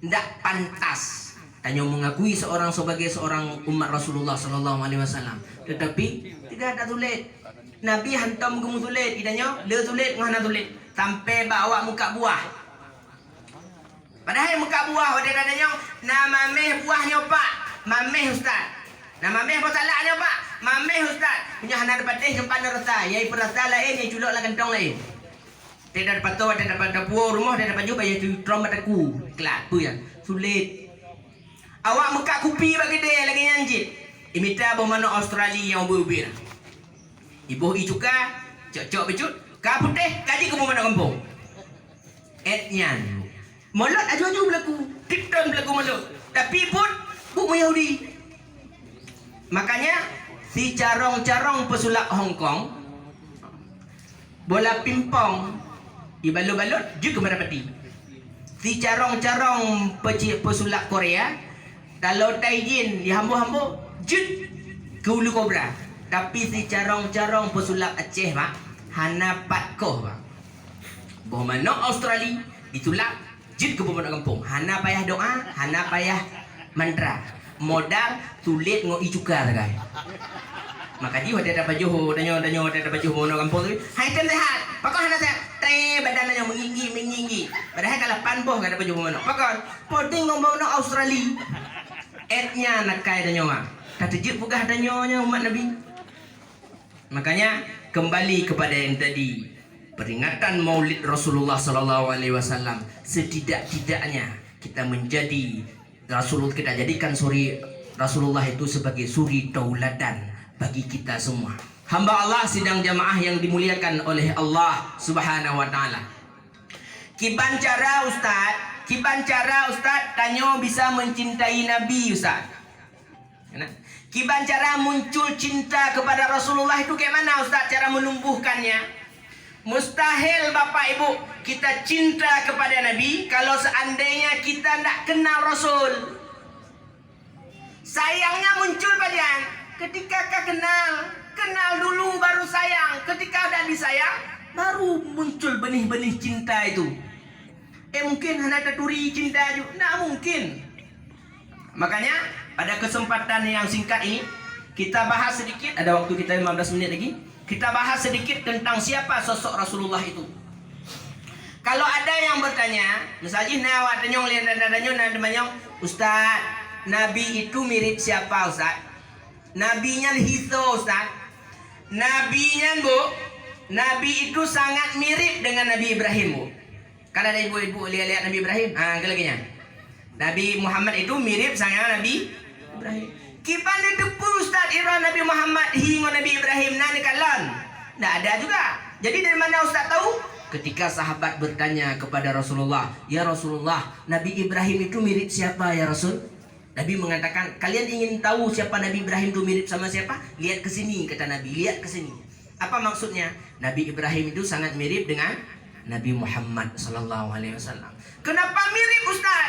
tidak pantas hanya mengakui sebagai seorang umat Rasulullah sallallahu alaihi wasallam. Tetapi tidak ada tulis. Nabi hantam ke musulit, idanya le tulis ngana tulis sampai bawa muka buah. Padahal muka buah ada katanya nama meh buahnya Pak, mameh ustaz. Nama meh apa salahnya Pak? Mameh ustaz. Punya hana patih sempan rasa, yai perasa lain yang culuk lah kantong lain. Tidak dapat tahu, tidak dapat dapur rumah, tidak dapat juga ya tu drum mataku. Kelak tu ya. Sulit. Awak muka kupi bagi dia lagi nyanjit. Imita bomano Australia yang ubir-ubir. Ibu ijuka, cocok becut, ka putih, kaji ke bomano kampung. Etnyan. Molot aju-aju berlaku. Tipton berlaku molot. Tapi pun bu Yahudi. Makanya si carong-carong pesulap Hong Kong bola pimpong ibalot-balot juga mendapati. Si carong-carong pesulap Korea kalau taijin dihambu-hambu jut ke hulu kobra. Tapi si carong-carong pesulap Aceh mak hana patkoh mak. Bohmano Australia ditulak jut ke bomano kampung. Hana payah doa, hana payah mantra. Modal sulit ngo ijuka guys. Maka dia ada dapat Johor, danyo ada dapat Johor mono kampung tu. Hai tem sehat. Pakon hana sehat. Teh badan danyo menginggi. Padahal kalau panboh enggak dapat Johor mono. Pakon poding ngomong no Australia. Etnya nakai danyo mak. Kata jut pugah danyo nya umat Nabi. Makanya kembali kepada yang tadi, peringatan Maulid Rasulullah sallallahu alaihi wasallam, setidak-tidaknya kita menjadi Rasulullah, kita jadikan suri Rasulullah itu sebagai suri tauladan bagi kita semua. Hamba Allah sidang jamaah yang dimuliakan oleh Allah Subhanahu wa taala. Kiban cara Ustaz tanyo bisa mencintai Nabi Ustaz. Kiban cara muncul cinta kepada Rasulullah itu kayak mana Ustaz cara menumbuhkannya? Mustahil Bapak Ibu kita cinta kepada Nabi kalau seandainya kita tidak kenal Rasul. Sayangnya muncul bagian ketika kau kenal dulu baru sayang. Ketika udah disayang baru muncul benih-benih cinta itu. Mungkin hanya terturi cinta juga, tidak mungkin. Makanya pada kesempatan yang singkat ini kita bahas sedikit, ada waktu kita 15 menit lagi. Kita bahas sedikit tentang siapa sosok Rasulullah itu. Kalau ada yang bertanya, misalnya nawat tanyong lian dan Ustaz, Nabi itu mirip siapa Ustaz? Nabinya Hitho Ustaz. Nabinya Bu, Nabi itu sangat mirip dengan Nabi Ibrahim Bu. Kalau ada ibu-ibu lihat Nabi Ibrahim, kelaginya. Nabi Muhammad itu mirip sangat Nabi Ibrahim. Kipan ditepu Ustaz Ira Nabi Muhammad hingga Nabi Ibrahim nani kalan. Tidak ada juga. Jadi dari mana Ustaz tahu? Ketika sahabat bertanya kepada Rasulullah, "Ya Rasulullah, Nabi Ibrahim itu mirip siapa ya Rasul?" Nabi mengatakan, "Kalian ingin tahu siapa Nabi Ibrahim itu mirip sama siapa? Lihat ke sini," kata Nabi. "Lihat ke sini." Apa maksudnya? Nabi Ibrahim itu sangat mirip dengan Nabi Muhammad sallallahu alaihi wasallam. Kenapa mirip Ustaz?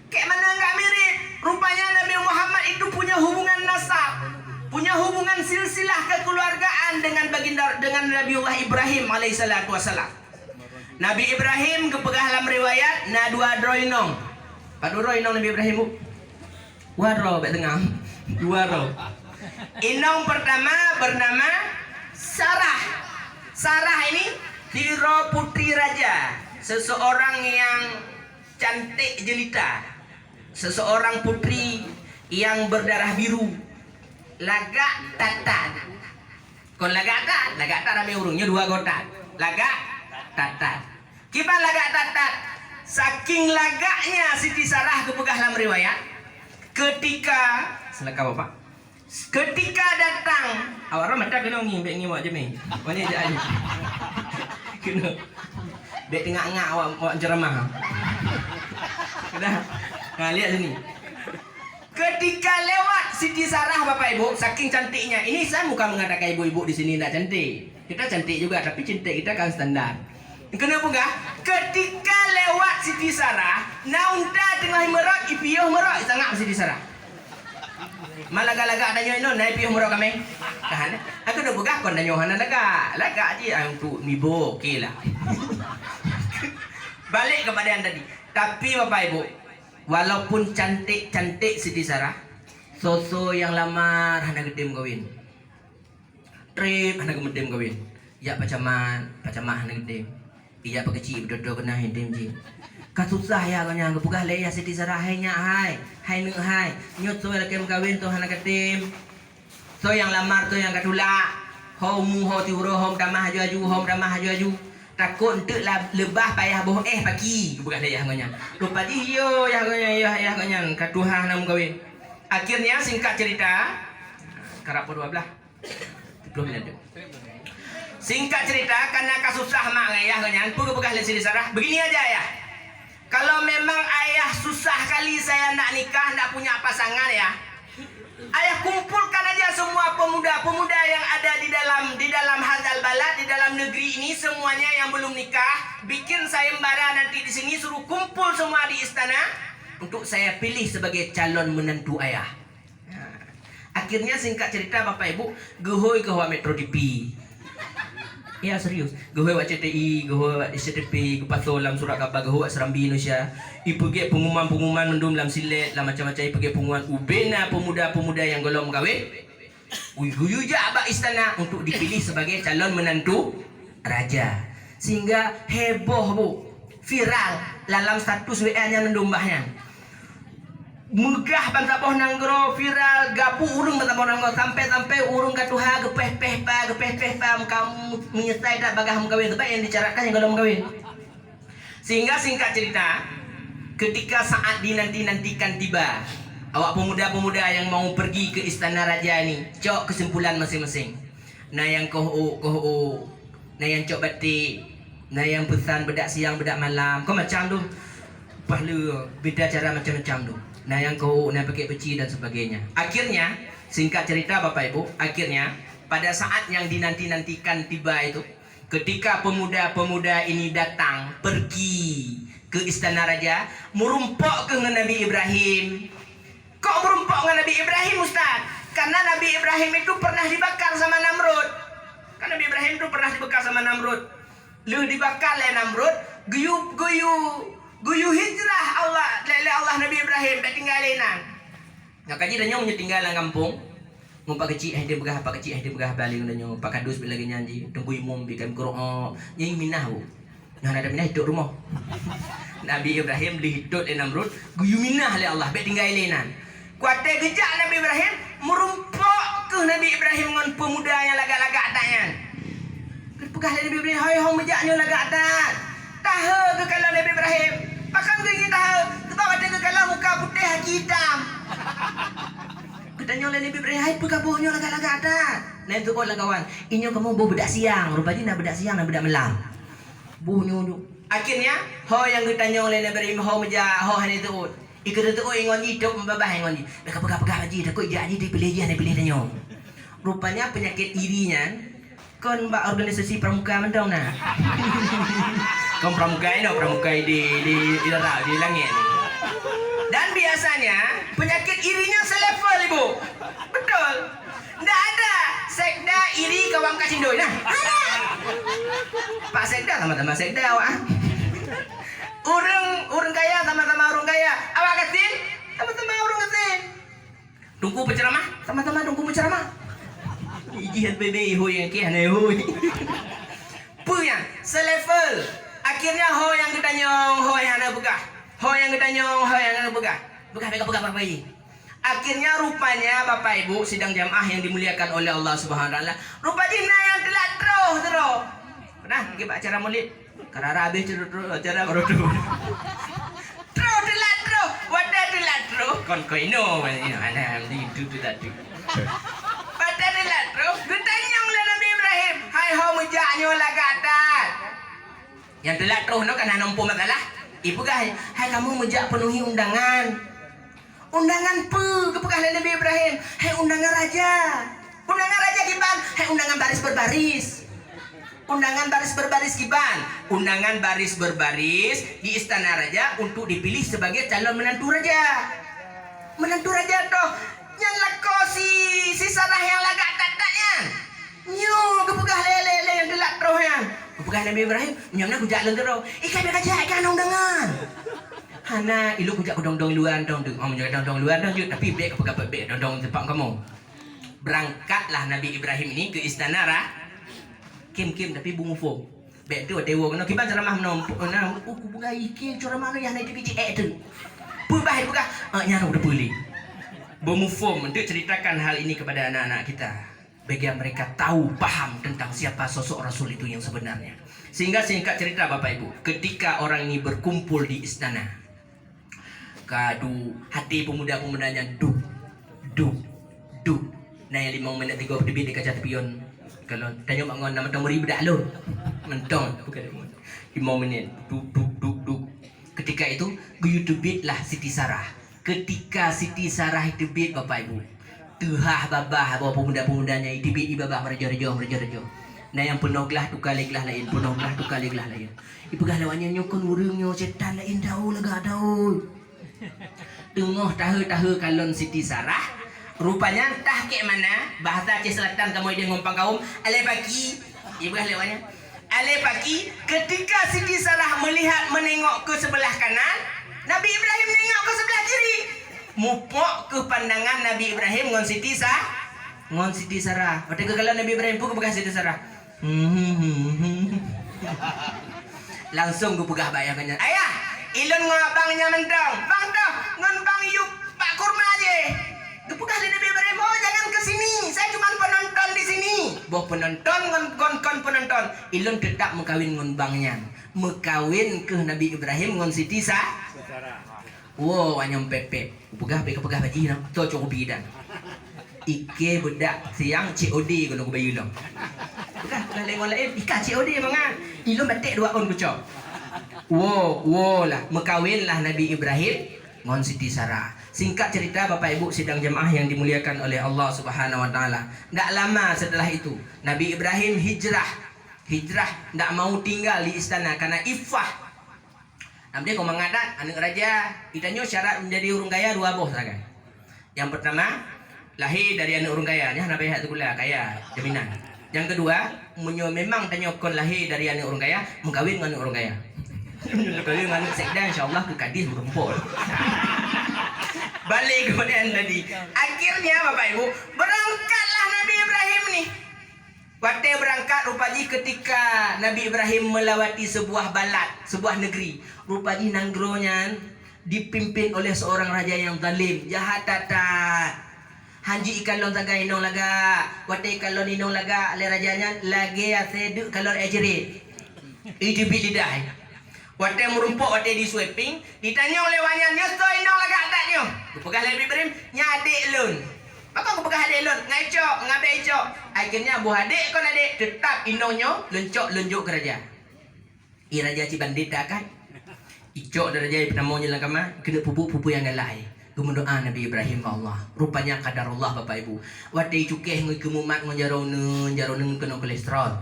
Kayak mana enggak mirip? Rupanya Nabi Muhammad itu punya hubungan nasab, punya hubungan silsilah kekeluargaan dengan Nabiullah Ibrahim alaihissalatu wassalam. Nabi Ibrahim kepegah dalam riwayat na dua droinong. Padu droinong Nabi Ibrahim bu. Waro bet tengah. Dua ro. Inong pertama bernama Sarah. Sarah ini hero putri raja, seseorang yang cantik jelita. Seseorang putri yang berdarah biru, lagak tatat. Kon lagak tat rame urungnya dua gotat. Lagak tatat. Kiban lagak tatat. Saking lagaknya Siti Sarah kepegah dalam riwayat. Ketika selaka Bapak. Ketika datang, awak ram mata kena ngi mak jemi. Mana je aja. Kena. Dek tengah-tengah awak ceramah. Dah. Nah, lihat sini. Ketika lewat Siti Sarah Bapak Ibu, saking cantiknya. Ini saya bukan mengatakan ibu-ibu di sini tidak cantik. Kita cantik juga, tapi cantik kita kan standar. Kenapa enggak? Ketika lewat Siti Sarah, naunta tengah merak, ipiyoh merak, sangat Siti Sarah. Malaga-laga adanya ino, naik ipiyoh merak kami. Tahan. Aku dah begah kon danyo hana laga. Laga aja untuk mibo, okeylah. Balik kepada yang tadi. Tapi Bapak Ibu, walaupun cantik-cantik Siti Sarah, sosok yang lamar hana gedem kawin. Trip hana gedem kawin. Ya pacaman hana gedem. Iya pakecik berdodo kena hedem ji. Kasusah ya kanya ngepugah le ya Siti Sarah hanya hai neng hai. Nyut so lakem kawin tu hana gedem. So yang lamar tu yang katula. Hom tiuro hom damah haju-haju. takut untuk lebah payah boh pagi bukan ayah ngonya lupa yo ya ngonya katuhan nam gawe akhirnya singkat cerita karap 12 belum ada singkat cerita karena kasusah mak ayah ngonya pegah lesi sarah begini aja ya kalau memang ayah susah kali saya nak nikah nak punya pasangan ya ayah kumpulkan aja semua pemuda-pemuda yang ada di dalam hadzal balad, di dalam negeri ini semuanya yang belum nikah, bikin sayembara nanti di sini suruh kumpul semua di istana untuk saya pilih sebagai calon menantu ayah. Nah, akhirnya singkat cerita Bapak Ibu, gehoy ke Metro TV. Ya serius, gehoy wak CTI, gehoy wak SCTP, ke Pasolam Surat Khabar, gehoy wak Serambi Indonesia. Ipergi pengumuman mendum dalam silet, dalam macam-macam ipergi pengumuman ubena pemuda-pemuda yang golong kahwin. Guyu je abak istana untuk dipilih sebagai calon menantu raja. Sehingga heboh bu, viral dalam status WA-nya mendombahnya. Megah bangsa poh nanggro viral gapu urung bangsa poh nanggro sampai urung katuha gepeh pa kamu menyesai tak bagah mengkawin sebab yang dicarakan yang kalau mengkawin. Sehingga singkat cerita ketika saat dinantikan tiba awak pemuda-pemuda yang mau pergi ke istana raja ni cok kesimpulan masing-masing. Nah yang koho nah yang cok batik, nah yang pesan bedak siang bedak malam kau macam tu pahala beda cara macam-macam tu. Nah yang kau nak pakai peci dan sebagainya. Akhirnya singkat cerita Bapak Ibu, akhirnya pada saat yang dinanti-nantikan tiba itu, ketika pemuda-pemuda ini datang pergi ke istana raja, merumpok ke Nabi Ibrahim. Kok merumpok ke Nabi Ibrahim Ustaz? Karena Nabi Ibrahim itu pernah dibakar sama Namrud. Kan Nabi Ibrahim itu pernah dibakar sama Namrud. Lu dibakar oleh Namrud, guyu hijrah Allah Nabi Ibrahim dah tinggalin. Nak kaji dah nyong tinggal dalam kampung. Ngumpak kecil dia begah apa kecil dia begah balik dah nyong pak kadus bila lagi nyanyi tunggu imum bikin gero nyanyi minah bu. Nah ada minah hidup rumah. Nabi Ibrahim dihidup oleh Namrud, guyu minah oleh Allah baik tinggalin. Kuate gejak Nabi Ibrahim merumpok ke Nabi Ibrahim dengan pemuda yang lagak-lagak tanya. Pegah Nabi Ibrahim, hai hong mejaknya lagak tak. Tahu ke kalau Nabi Ibrahim pakan ke kita tahu sebab ada ke kalau muka putih hati hitam. Katanya oleh Nabi Ibrahim, hai pekabuhnya lagak-lagak tak. Nah itu kau kawan, ini kamu bawa bedak siang, rupanya nak bedak siang nak bedak malam. Buhnya akhirnya ho yang ditanya oleh Nabi Ibrahim ho mejak ho hari itu ikut itu ingon hidup membabah ingon ni pegah haji takut jadi dipilih dia pilih tanya. Rupanya penyakit irinya kon mbak organisasi pramuka mendong nah. Kon pramuka di langit. Dan biasanya penyakit irinya selevel ibu. Betul. Ndak ada sekda iri kawang kacindoi nah. Ada. Pak sekda sama-sama sekda awak. Urang kaya sama-sama urang kaya. Awak ketin sama-sama urang ketin. Tunggu penceramah sama-sama tunggu penceramah. Ijihan bebe ho yang ke hane ho. Punya selevel. Akhirnya ho yang kita nyong ho yang ada begah. Ho yang kita nyong ho yang ada begah. Begah Bapak ini. Akhirnya rupanya Bapak Ibu sidang jamaah yang dimuliakan oleh Allah Subhanahu wa taala. Rupanya yang telah terus. Pernah pergi acara Maulid? Karena habis acara baru tu. Terus. Wadah terus. Kon koino mana itu tadi. Wadah terus. Ditanya oleh Nabi Ibrahim, hai ho mujaknya lagatat. Yang telah terus no kan nampu masalah. Ibu hai kamu mujak penuhi undangan. Undangan kepegah Nabi Ibrahim. Hai undangan raja. Undangan raja kiban. Hai undangan baris berbaris. Undangan baris berbaris kiban. Undangan baris berbaris di istana raja untuk dipilih sebagai calon menantu raja. Menantu raja toh yang lako si sarah yang lagak tak-taknya. Nyo kepegah lele yang delak roh yang. Kepegah Nabi Ibrahim nyamnya kujak lentero. Ikan kaja ikan undangan. Hana ilu kujak dong luar dong. Oh menjaga dong luar dong tapi bek kepegah bek dong tempat kamu. Berangkatlah Nabi Ibrahim ini ke istana Kim tapi bungu fo. Bek tu dewa kena kiban ceramah menom. Ku buka ikin ceramah yang naik biji tu. Pubah buka. Nyaro udah pulih. Bungu fo untuk ceritakan hal ini kepada anak-anak kita. Biar mereka tahu, paham tentang siapa sosok Rasul itu yang sebenarnya. Sehingga singkat cerita Bapak Ibu, ketika orang ini berkumpul di istana, kadu hati pemuda-pemudanya duk duk duk. Nah yang 5 minit 3 lebih di kaca tepion. Kalau tanya mak ngon nama tomori bedak lo. Mentong bukan 5 menit duk duk duk duk. Ketika itu guyu tebit lah Siti Sarah. Ketika Siti Sarah itu bit Bapak Ibu, tuhah babah bawa pemuda-pemudanya itu bit ibabah merejo-rejo. Nah yang penuh gelah tukar leglah lain, penuh gelah tukar leglah lain. Ibu galawanya nyokon urungnya setan lain tahu lega tahu. Tengah tahu kalon Siti Sarah, rupanya entah ke mana bahasa Aceh Selatan kamu dia ngompang kaum ale pagi. Ibu galawanya ale pagi ketika Siti Sarah melihat menengok ke sebelah kanan, Nabi Ibrahim nengok ke sebelah kiri. Mupok ke pandangan Nabi Ibrahim ngon Siti Sarah. Waktu kalau Nabi Ibrahim pun ke Siti Sarah. Langsung gue pegah bayangannya. Ayah, ilun ngabangnya mentong. Bang dah, ngon bang yuk Pak Kurma aja. Gue pegah di Nabi Ibrahim. Oh jangan ke sini. Saya cuma penonton di sini. Boh penonton ngon penonton. Ilun tetap mengkawin ngon bangnya. Mekawin ke Nabi Ibrahim ngon Siti Sarah. Wow, anyam pepe. Pegah baji nak. Tu cukup bidan. Ike bedak siang COD kono bayu long. Bukan lengol lain ika COD mangan. Ilum batik 2 on kucok. Wow lah mekawin lah Nabi Ibrahim ngon Siti Sarah. Singkat cerita Bapak Ibu sidang jemaah yang dimuliakan oleh Allah Subhanahu wa taala. Tak lama setelah itu Nabi Ibrahim hijrah, tak mau tinggal di istana karena iffah. Namanya kau mengadat anak raja, kitanya syarat menjadi orang kaya 2 boh saja. Yang pertama lahir dari anak orang kaya, nya nabi hak gula kaya jaminan. Yang kedua, memang tanya kon lahir dari anak orang kaya, mengkawin dengan anak orang kaya. Mengkawin dengan anak sekda insyaallah ke Kadis merumpul. Balik kepada yang tadi. Akhirnya Bapak Ibu, berangkatlah Nabi Ibrahim nih. Waktu berangkat rupanya ketika Nabi Ibrahim melewati sebuah balad, sebuah negeri. Rupanya nanggronya dipimpin oleh seorang raja yang zalim, jahat tatat. Hanji ikan long tagai inong laga, wate ikan long inong laga, le rajanya lagi asedu kalon ejeri. Itu bilidah. Wate merumpuk wate di sweeping, ditanya oleh wanyan nyosto inong laga adatnya. Pegah Nabi Ibrahim nyadik lun. Maka aku pegah adik lun, ngacok, ngabe ecok. Akhirnya buah adik kon adik tetap inongnya lencok lenjuk ke raja. I raja Cibandit kan? Icok dari raja penamanya langkama kena pupu yang galai. Berdoa Nabi Ibrahim Allah. Rupanya kadar Allah Bapak Ibu. Wadai cukeh ngui kemumat ngon jaronen kena kolesterol.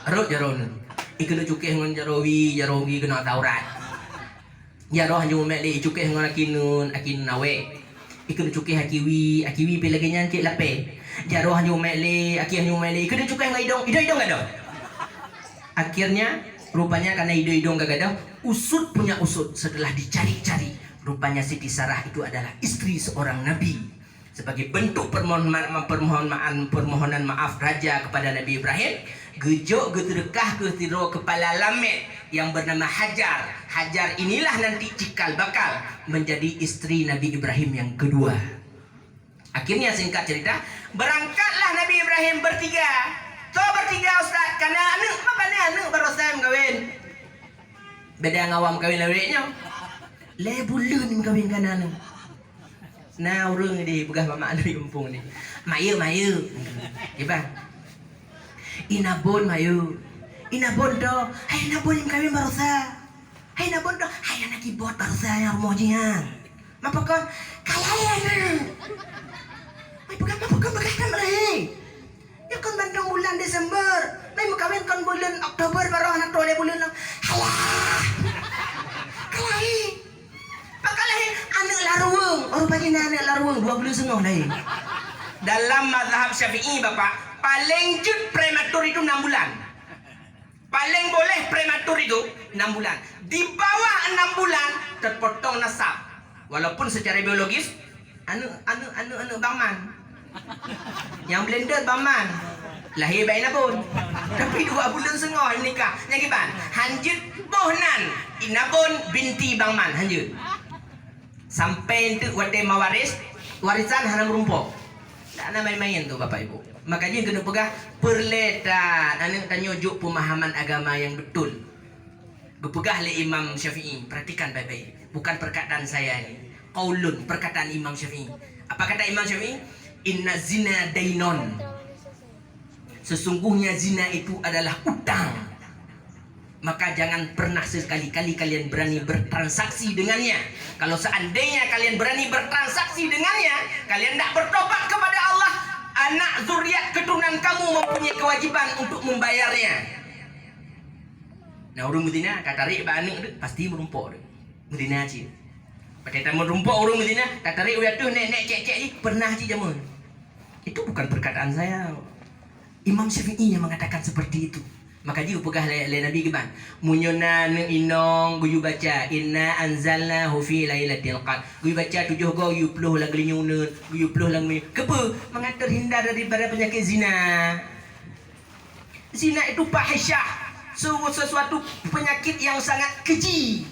Arut jaronen. Ikena cukeh ngon jarowi kena taurat. Jaroh hanya umat le cukeh ngon akinun awe. Ikena cukeh akiwi pelagi nyancik lape. Jaroh hanya umat le hanya umat le ikena cukeh ngon idong ada. Akhirnya rupanya karena idong gak ada, usut punya usut setelah dicari-cari. Rupanya Siti Sarah itu adalah istri seorang nabi. Sebagai bentuk permohonan maaf raja kepada Nabi Ibrahim, gejok geterkah ke tiro kepala lamet yang bernama Hajar. Hajar inilah nanti cikal bakal menjadi istri Nabi Ibrahim yang kedua. Akhirnya singkat cerita, berangkatlah Nabi Ibrahim bertiga. Bertiga Ustaz, karena anu berosam kawin. Beda ngawam kawin laweknya. Le bulan kawin kanan. Nah urang di pegah mama anu di kampung ni. Mayu. Iba. Inabon mayu. Inabon do. Hai inabon kawin barosa. Hai inabon do. Hai anak ibot barosa yang mojian. Mapakon kalayan. Mai pegah malai. Ya kan bandang bulan Desember. Mai kawin kan bulan Oktober baru anak tole bulan. Halah. Kalai. Pakalah anak laruang, orang pagi anak laruang 2 bulan setengah lain. Dalam mazhab Syafi'i Bapak, paling jut prematur itu 6 bulan. Paling boleh prematur itu 6 bulan. Di bawah 6 bulan terpotong nasab. Walaupun secara biologis anu Bangman. Yang blender Bangman. Lahir baik pun. Tapi 2 bulan setengah nikah. Yang gimana? Hanjut bohnan. Inabun binti Bangman hanjut. Sampai itu wate mawaris warisan hana merumpok. Tak nak main-main tu Bapak Ibu. Makanya kena pegang perletan. Anak tanya juk pemahaman agama yang betul. Berpegah oleh Imam Syafi'i. Perhatikan baik-baik. Bukan perkataan saya ni. Qaulun, perkataan Imam Syafi'i. Apa kata Imam Syafi'i? Inna zina dainon. Sesungguhnya zina itu adalah utang. Maka jangan pernah sekali-kali kalian berani bertransaksi dengannya. Kalau seandainya kalian berani bertransaksi dengannya, kalian tidak bertobat kepada Allah, anak zuriat keturunan kamu mempunyai kewajiban untuk membayarnya. Nah, orang Medina kata tarik anak tu pasti merumpok tu. Medina cik. Pada merumpok orang Medina kata tarik uya tu nek cek-cek ni pernah cik jamun. Itu bukan perkataan saya. Imam Syafi'i yang mengatakan seperti itu. Maka dia pegah oleh Nabi ke bang. Munyona inong guyu baca inna anzalnahu fi lailatul qadr. Guyu baca 7 go yu puluh lagu nyunun, guyu puluh lagu kepe mengatur hindar daripada penyakit zina. Zina itu fahisyah. Sesuatu penyakit yang sangat keji.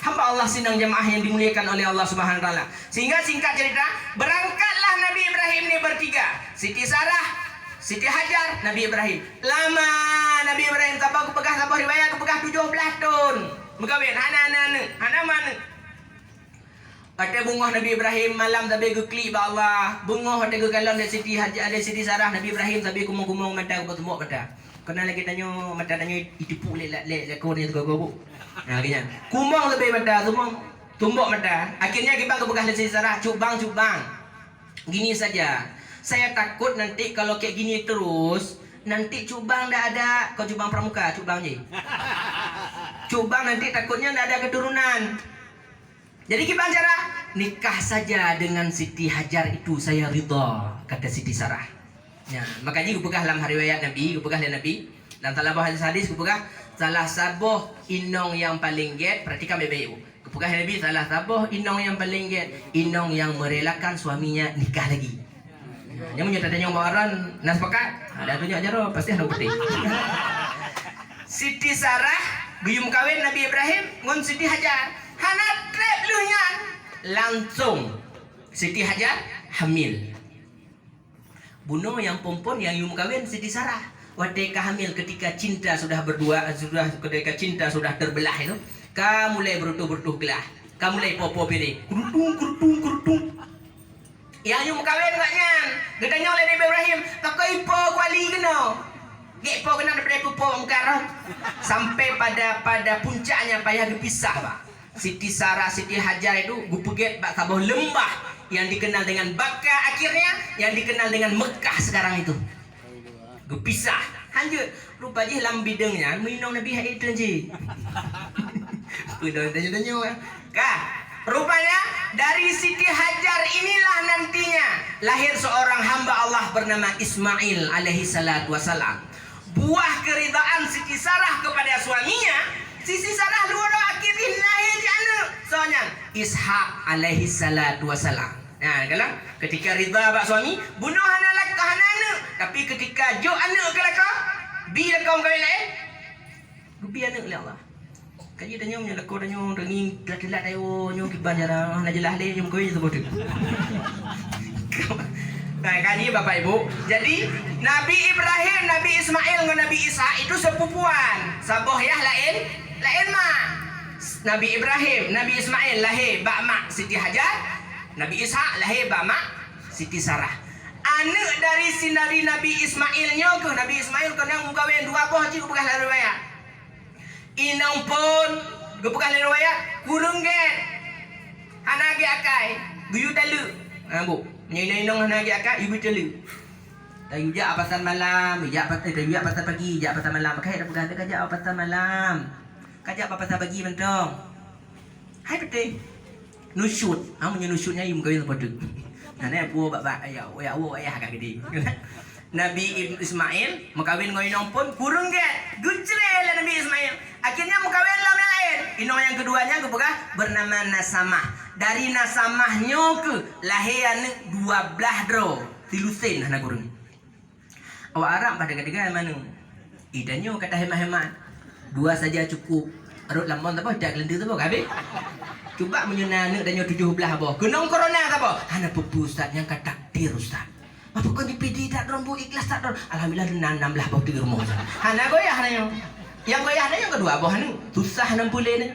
Hamba Allah sidang jamaah yang dimuliakan oleh Allah Subhanahu wa taala. Sehingga singkat cerita, berangkatlah Nabi Ibrahim ni bertiga. Siti Sarah, Siti Hajar, Nabi Ibrahim. Lama Nabi Ibrahim tak aku pegah sabah riwayat aku pegah 17 tahun. Mengkawin hana mana. Pada bungah Nabi Ibrahim malam tabe gekli ba Allah. Bungah pada gegalan dari Siti Hajar ada Siti Sarah Nabi Ibrahim tabe kumung-kumung mata aku tembok mata. Kena lagi tanya mata tanya itipu lek kau ni tu. Nah gini. Kumung tabe mata semua tumbok mata. Akhirnya kita pegah dari Siti Sarah cubang. Gini saja. Saya takut nanti kalau kayak gini terus, nanti cubang dah ada. Kau cubang pramuka, cubang je. Cubang nanti takutnya dah ada keturunan. Jadi gimana cara? Nikah saja dengan Siti Hajar itu saya ridha, kata Siti Sarah. Ya, makanya aku pegah dalam riwayat Nabi, aku pegah dalam Nabi. Dan dalam hadis aku pegah salah sabuh inong yang paling get, perhatikan baik-baik. Aku pegah Nabi salah sabuh inong yang paling get, inong yang merelakan suaminya nikah lagi. Yang menyata tanya bawaran nas pekat. Ada tunjuk jaro pasti ada putih. Siti Sarah guyum kawin Nabi Ibrahim ngon Siti Hajar. Hana trep luhnya langsung Siti Hajar hamil. Bunuh yang pompon yang yum kawin Siti Sarah. Wadeka hamil ketika cinta sudah berdua, ketika cinta sudah terbelah itu. Kamu mulai berutuh gelah. Kamu mulai popo pilih. Kurutung. Yang yung kawin katnya, ditanya oleh Nabi Ibrahim, pakai ipo kuali kena, ipo kena daripada pupo mengkarah, sampai pada puncaknya payah dipisah pak. Siti Sarah, Siti Hajar itu gupeget bak sabuh lembah yang dikenal dengan Bakka akhirnya, yang dikenal dengan Mekah sekarang itu. Gupisah, lanjut, rupanya dalam bidangnya, minum Nabi itu je. Udah tanya, kah? Rupanya dari Siti Hajar inilah nantinya lahir seorang hamba Allah bernama Ismail alaihi salatu wasalam. Buah keridaan Siti Sarah kepada suaminya, Siti Sarah luar akhirnya lahir anak. Soalnya Ishak alaihi salatu wasalam. Nah, kalau ketika ridha bak suami, bunuh anak tapi ketika jo anak kelakar, bi kau kawin lain. Bi anak oleh Allah. Kaji tanya menyelakau tanya ringin telat tayo nyo kiban jara na jelah le nyum koy sebut. Nah, kaji Bapak Ibu. Jadi Nabi Ibrahim, Nabi Ismail dengan Nabi Ishak itu sepupuan. Saboh yah lain mah. Nabi Ibrahim, Nabi Ismail lahir bak mak Siti Hajar, Nabi Ishak lahir bak mak Siti Sarah. Anak dari sinari Nabi Ismailnya ke Nabi Ismail kena mengkawin dua buah cikgu bekas lalu riwayat. Inang pun gepekah le riwayat kurung get hana ge akai guyu talu bu nyinong hana ge akai ibu talu tayu ja pasal malam ja tayu ja pasal pagi ja pasal malam kai dah pegang kerja pasal malam kerja apa pasal pagi mentong hai betul nusyut amun nusyutnya im kawin seperti nane pu bak ya ayah agak gede. Nabi Ismail mengkawin dengan inong pun kurung get gucre lah Nabi Ismail. Akhirnya mengkawin lah lain. Inong yang keduanya kepegah bernama Nasamah. Dari Nasamahnya ke lahir anak 12 dro. Tilusin anak kurung. Awak Arab pada ketiga mana? Idannya kata hemat-hemat. 2 saja cukup. Arut lambon tak apa, dak lendir tak apa, habis. Cuba menyuna anak dan 17 apa. Kenong corona tak apa. Hana pupu ustaz yang kata takdir ustaz. Apa kau dipedi tak dorong bu ikhlas tak dorong. Alhamdulillah enam belah bau di rumah. Hana goyah nanya. Yang goyah nanya yang kedua bau hana. Susah 60 ni.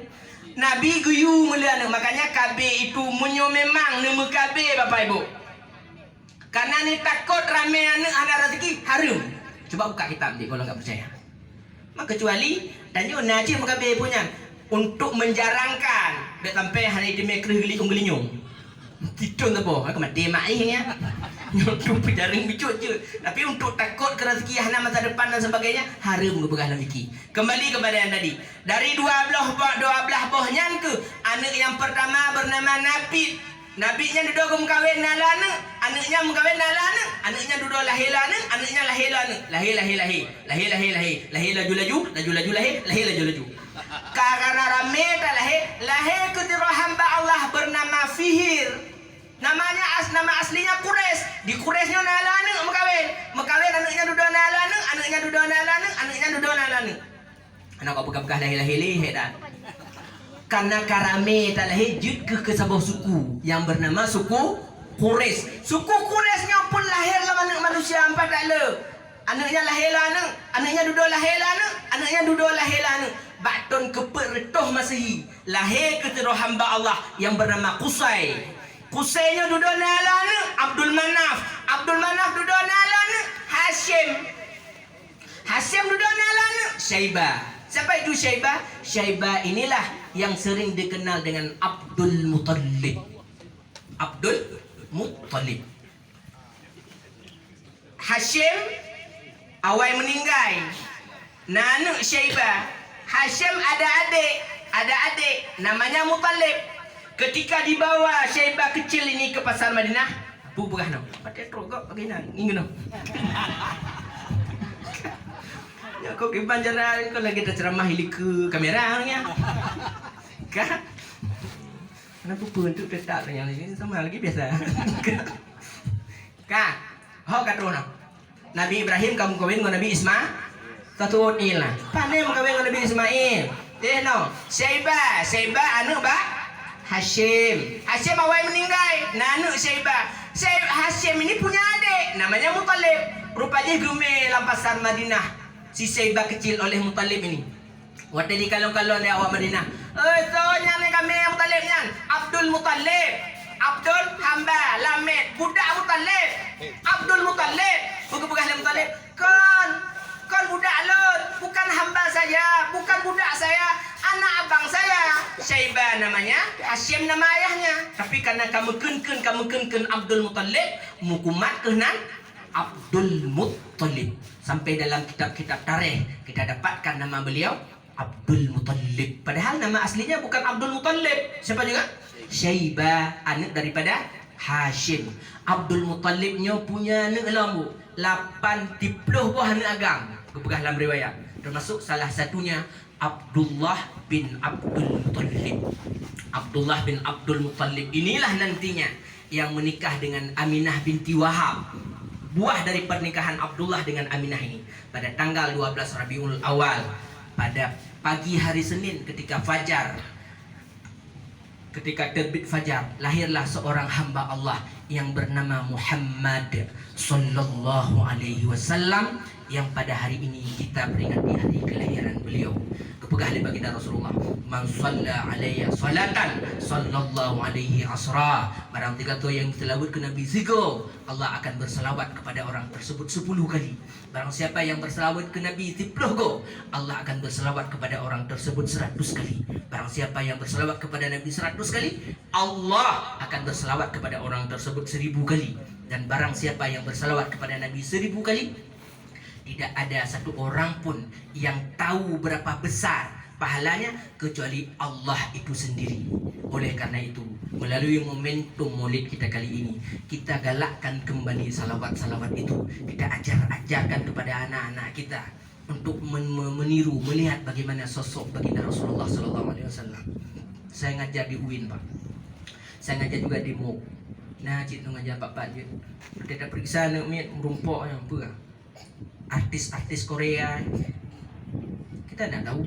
Nabi guyu mula makanya KB itu munyo memang nama KB Bapak Ibu. Karena ni takut ramai anak ada rezeki harum. Coba buka kitab ni kalau enggak percaya. Maka kecuali tanya Najib KB punya untuk menjarangkan dak sampai hari demi kerih geli-gelinyung. Tidun tu boh, aku mati mak ya. Untuk penjaring bicut je. Tapi untuk takut ke rezeki hana masa depan dan sebagainya, harum ke begah rezeki. Kembali kepada yang tadi. Dari dua belah bohnya ke anak yang pertama bernama Nabi. Nabinya duduk mengkawin nalana, anaknya mengkawin nalana, anaknya duduk lahir lana, anaknya lahir lana. Lahir laju laju. Karena rame tak lahir ketika hamba Allah bernama Fihir. Nama aslinya Quraisy. Di Quraisynya nalana mengkawin anaknya duduk nalana, anaknya duduk nalana. Anak kau buka-buka lahir dah. Karena karame tak lahir jut ke sebuah suku yang bernama suku Quraisy. Suku Quraisynya pun lahir lah anak manusia empat tak le. Anaknya lahir lah anaknya duduk lahir lah anaknya duduk lahir lah Batun kepertoh Masehi lahir kepada hamba Allah yang bernama Qusay. Qusaynya duduk nalana Abdul Manaf duduk nalana Hashim duduk nalana Syaibah. Siapa itu Syaibah? Syaibah inilah yang sering dikenal dengan Abdul Muttalib. Hashim awal meninggal. Nanu Syaibah. Hashim ada adik namanya Muttalib. Ketika dibawa Syaibah kecil ini ke pasar Madinah, bukan no. Pakai trogok bagaimana? Ingin no. Ya kau ke banjaran kau lagi terceramah hilik ke kamera nya. Kan? Kenapa bentuk tetap yang ini sama lagi biasa. Kan? Hok kata orang. Nabi Ibrahim kamu kawin dengan Nabi Ismail. Satu inilah. Pandai kawin dengan Nabi Ismail. Teh no. Syaibah anu ba? Hashim awal meninggal. Nanu Syaibah. Hashim ini punya adik namanya Muttalib. Rupanya gemel pasar Madinah. Si Syaibah kecil oleh Muttalib ini. Waktu di kalon-kalon di awak Madinah. Soalnya ni kami yang Muttalib nyan. Abdul Muttalib. Abdul hamba Lamed. Budak Muttalib. Abdul Muttalib. Bukan Muttalib. Kon budak lor. Bukan hamba saya. Bukan budak saya. Anak abang saya. Syaibah namanya. Hashim nama ayahnya. Tapi karena kamu kenken Abdul Muttalib. Mukumat kenan Abdul Muttalib. Sampai dalam kitab-kitab tarikh kita dapatkan nama beliau Abdul Muttalib. Padahal nama aslinya bukan Abdul Muttalib. Siapa juga? Syaibah, anak daripada Hashim. Abdul Muttalibnya punya anak lambu 80 buah anak agam. Kepegah dalam riwayat. Termasuk salah satunya Abdullah bin Abdul Muttalib. Abdullah bin Abdul Muttalib inilah nantinya yang menikah dengan Aminah binti Wahab. Buah dari pernikahan Abdullah dengan Aminah ini pada tanggal 12 Rabiul Awal, pada pagi hari Senin ketika terbit fajar, lahirlah seorang hamba Allah yang bernama Muhammad sallallahu alaihi wasallam, yang pada hari ini kita peringati hari kelahiran beliau. Kepegah li baginda Rasulullah, man shalla alayya salatan sallallahu alaihi asra. Barang tiga tu yang selawat ke Nabi Zigo, Allah akan berselawat kepada orang tersebut 10 kali. Barang siapa yang berselawat ke Nabi Ziploh, Allah akan berselawat kepada orang tersebut 100 kali. Barang siapa yang berselawat kepada Nabi 100 kali, Allah akan berselawat kepada orang tersebut 1000 kali. Dan barang siapa yang berselawat kepada Nabi 1000 kali, tidak ada satu orang pun yang tahu berapa besar pahalanya kecuali Allah itu sendiri. Oleh karena itu, melalui momentum Maulid kita kali ini, kita galakkan kembali salawat-salawat itu. Kita ajarkan kepada anak-anak kita untuk meniru, melihat bagaimana sosok baginda Rasulullah SAW. Saya ngajar di UIN, Pak. Saya ngajar juga di MUK. Nah, cik tu ngajar Pak je. Kita periksa nak merumpok yang apa? Artis-artis Korea kita tak tahu.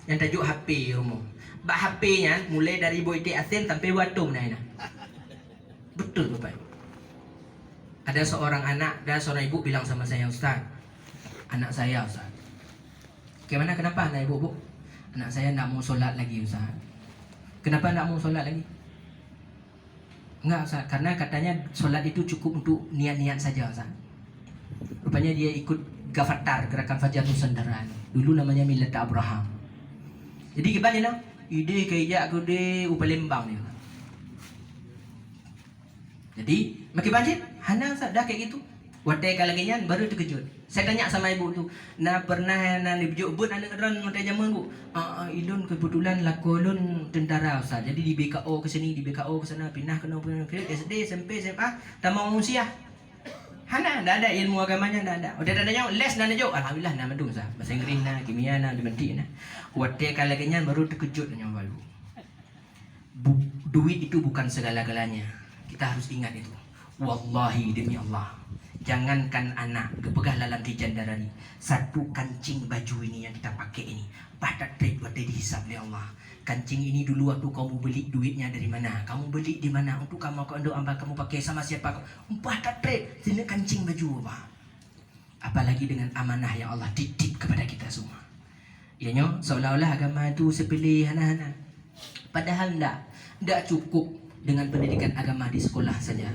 Yang tajuk HP rumah. Bak HP-nya mulai dari Boy Asin sampai Watum nah. Betul Bapak. Ada seorang anak dan seorang ibu bilang sama saya, Ustaz, anak saya Ustaz, gimana, kenapa anak ibu, Bu? Anak saya nak mau solat lagi Ustaz. Kenapa nak mau solat lagi? Enggak Ustaz, karena katanya solat itu cukup untuk niat-niat saja Ustaz. Rupanya dia ikut Gafatar, gerakan Fajar Nusantara. Dulu namanya Milad Abraham. Jadi gimana nak? Ide kayak aku de Palembang ni. Jadi makin banjir, hana Ustaz dah kayak gitu. Watai kalagian baru terkejut. Saya tanya sama ibu tu, nak pernah nak dibujuk bun anak keran watai zaman bu. Ilun kebetulan lakolun tentara Ustaz. Jadi di BKO ke sini, di BKO ke sana, pindah ke SD, SMP, SMA, tamat usia. Hana dah ada ilmu agamanya, dah ada. Udah ada yang les dah jauh. Alhamdulillah nak mendung Ustaz. Bahasa Inggeris nah, kimia nah, dimentik nah. Watai kalagian baru terkejut dengan baru. Duit itu bukan segala-galanya. Kita harus ingat itu. Wallahi demi Allah, jangankan anak pegang dalam tijandarani, satu kancing baju ini yang kita pakai ini, pada trade buat dihisap oleh Allah. Kancing ini dulu waktu kamu beli, duitnya dari mana? Kamu beli di mana? Untuk kamu kamu pakai sama siapa? Pada trade, sini kancing baju apa? Apalagi dengan amanah yang Allah titip kepada kita semua. Ianya seolah-olah agama itu sepilih hana-hana. Padahal tidak cukup dengan pendidikan agama di sekolah saja.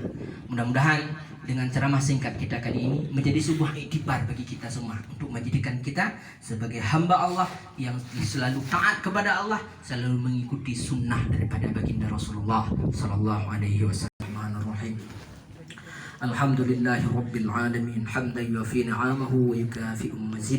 Mudah-mudahan dengan ceramah singkat kita kali ini menjadi sebuah iktibar bagi kita semua untuk menjadikan kita sebagai hamba Allah yang selalu taat kepada Allah, selalu mengikuti sunnah daripada baginda Rasulullah sallallahu alaihi wasallam. Alhamdulillahirabbil alamin, hamdan yufi ni'amahu wa yukafi'u mazidah.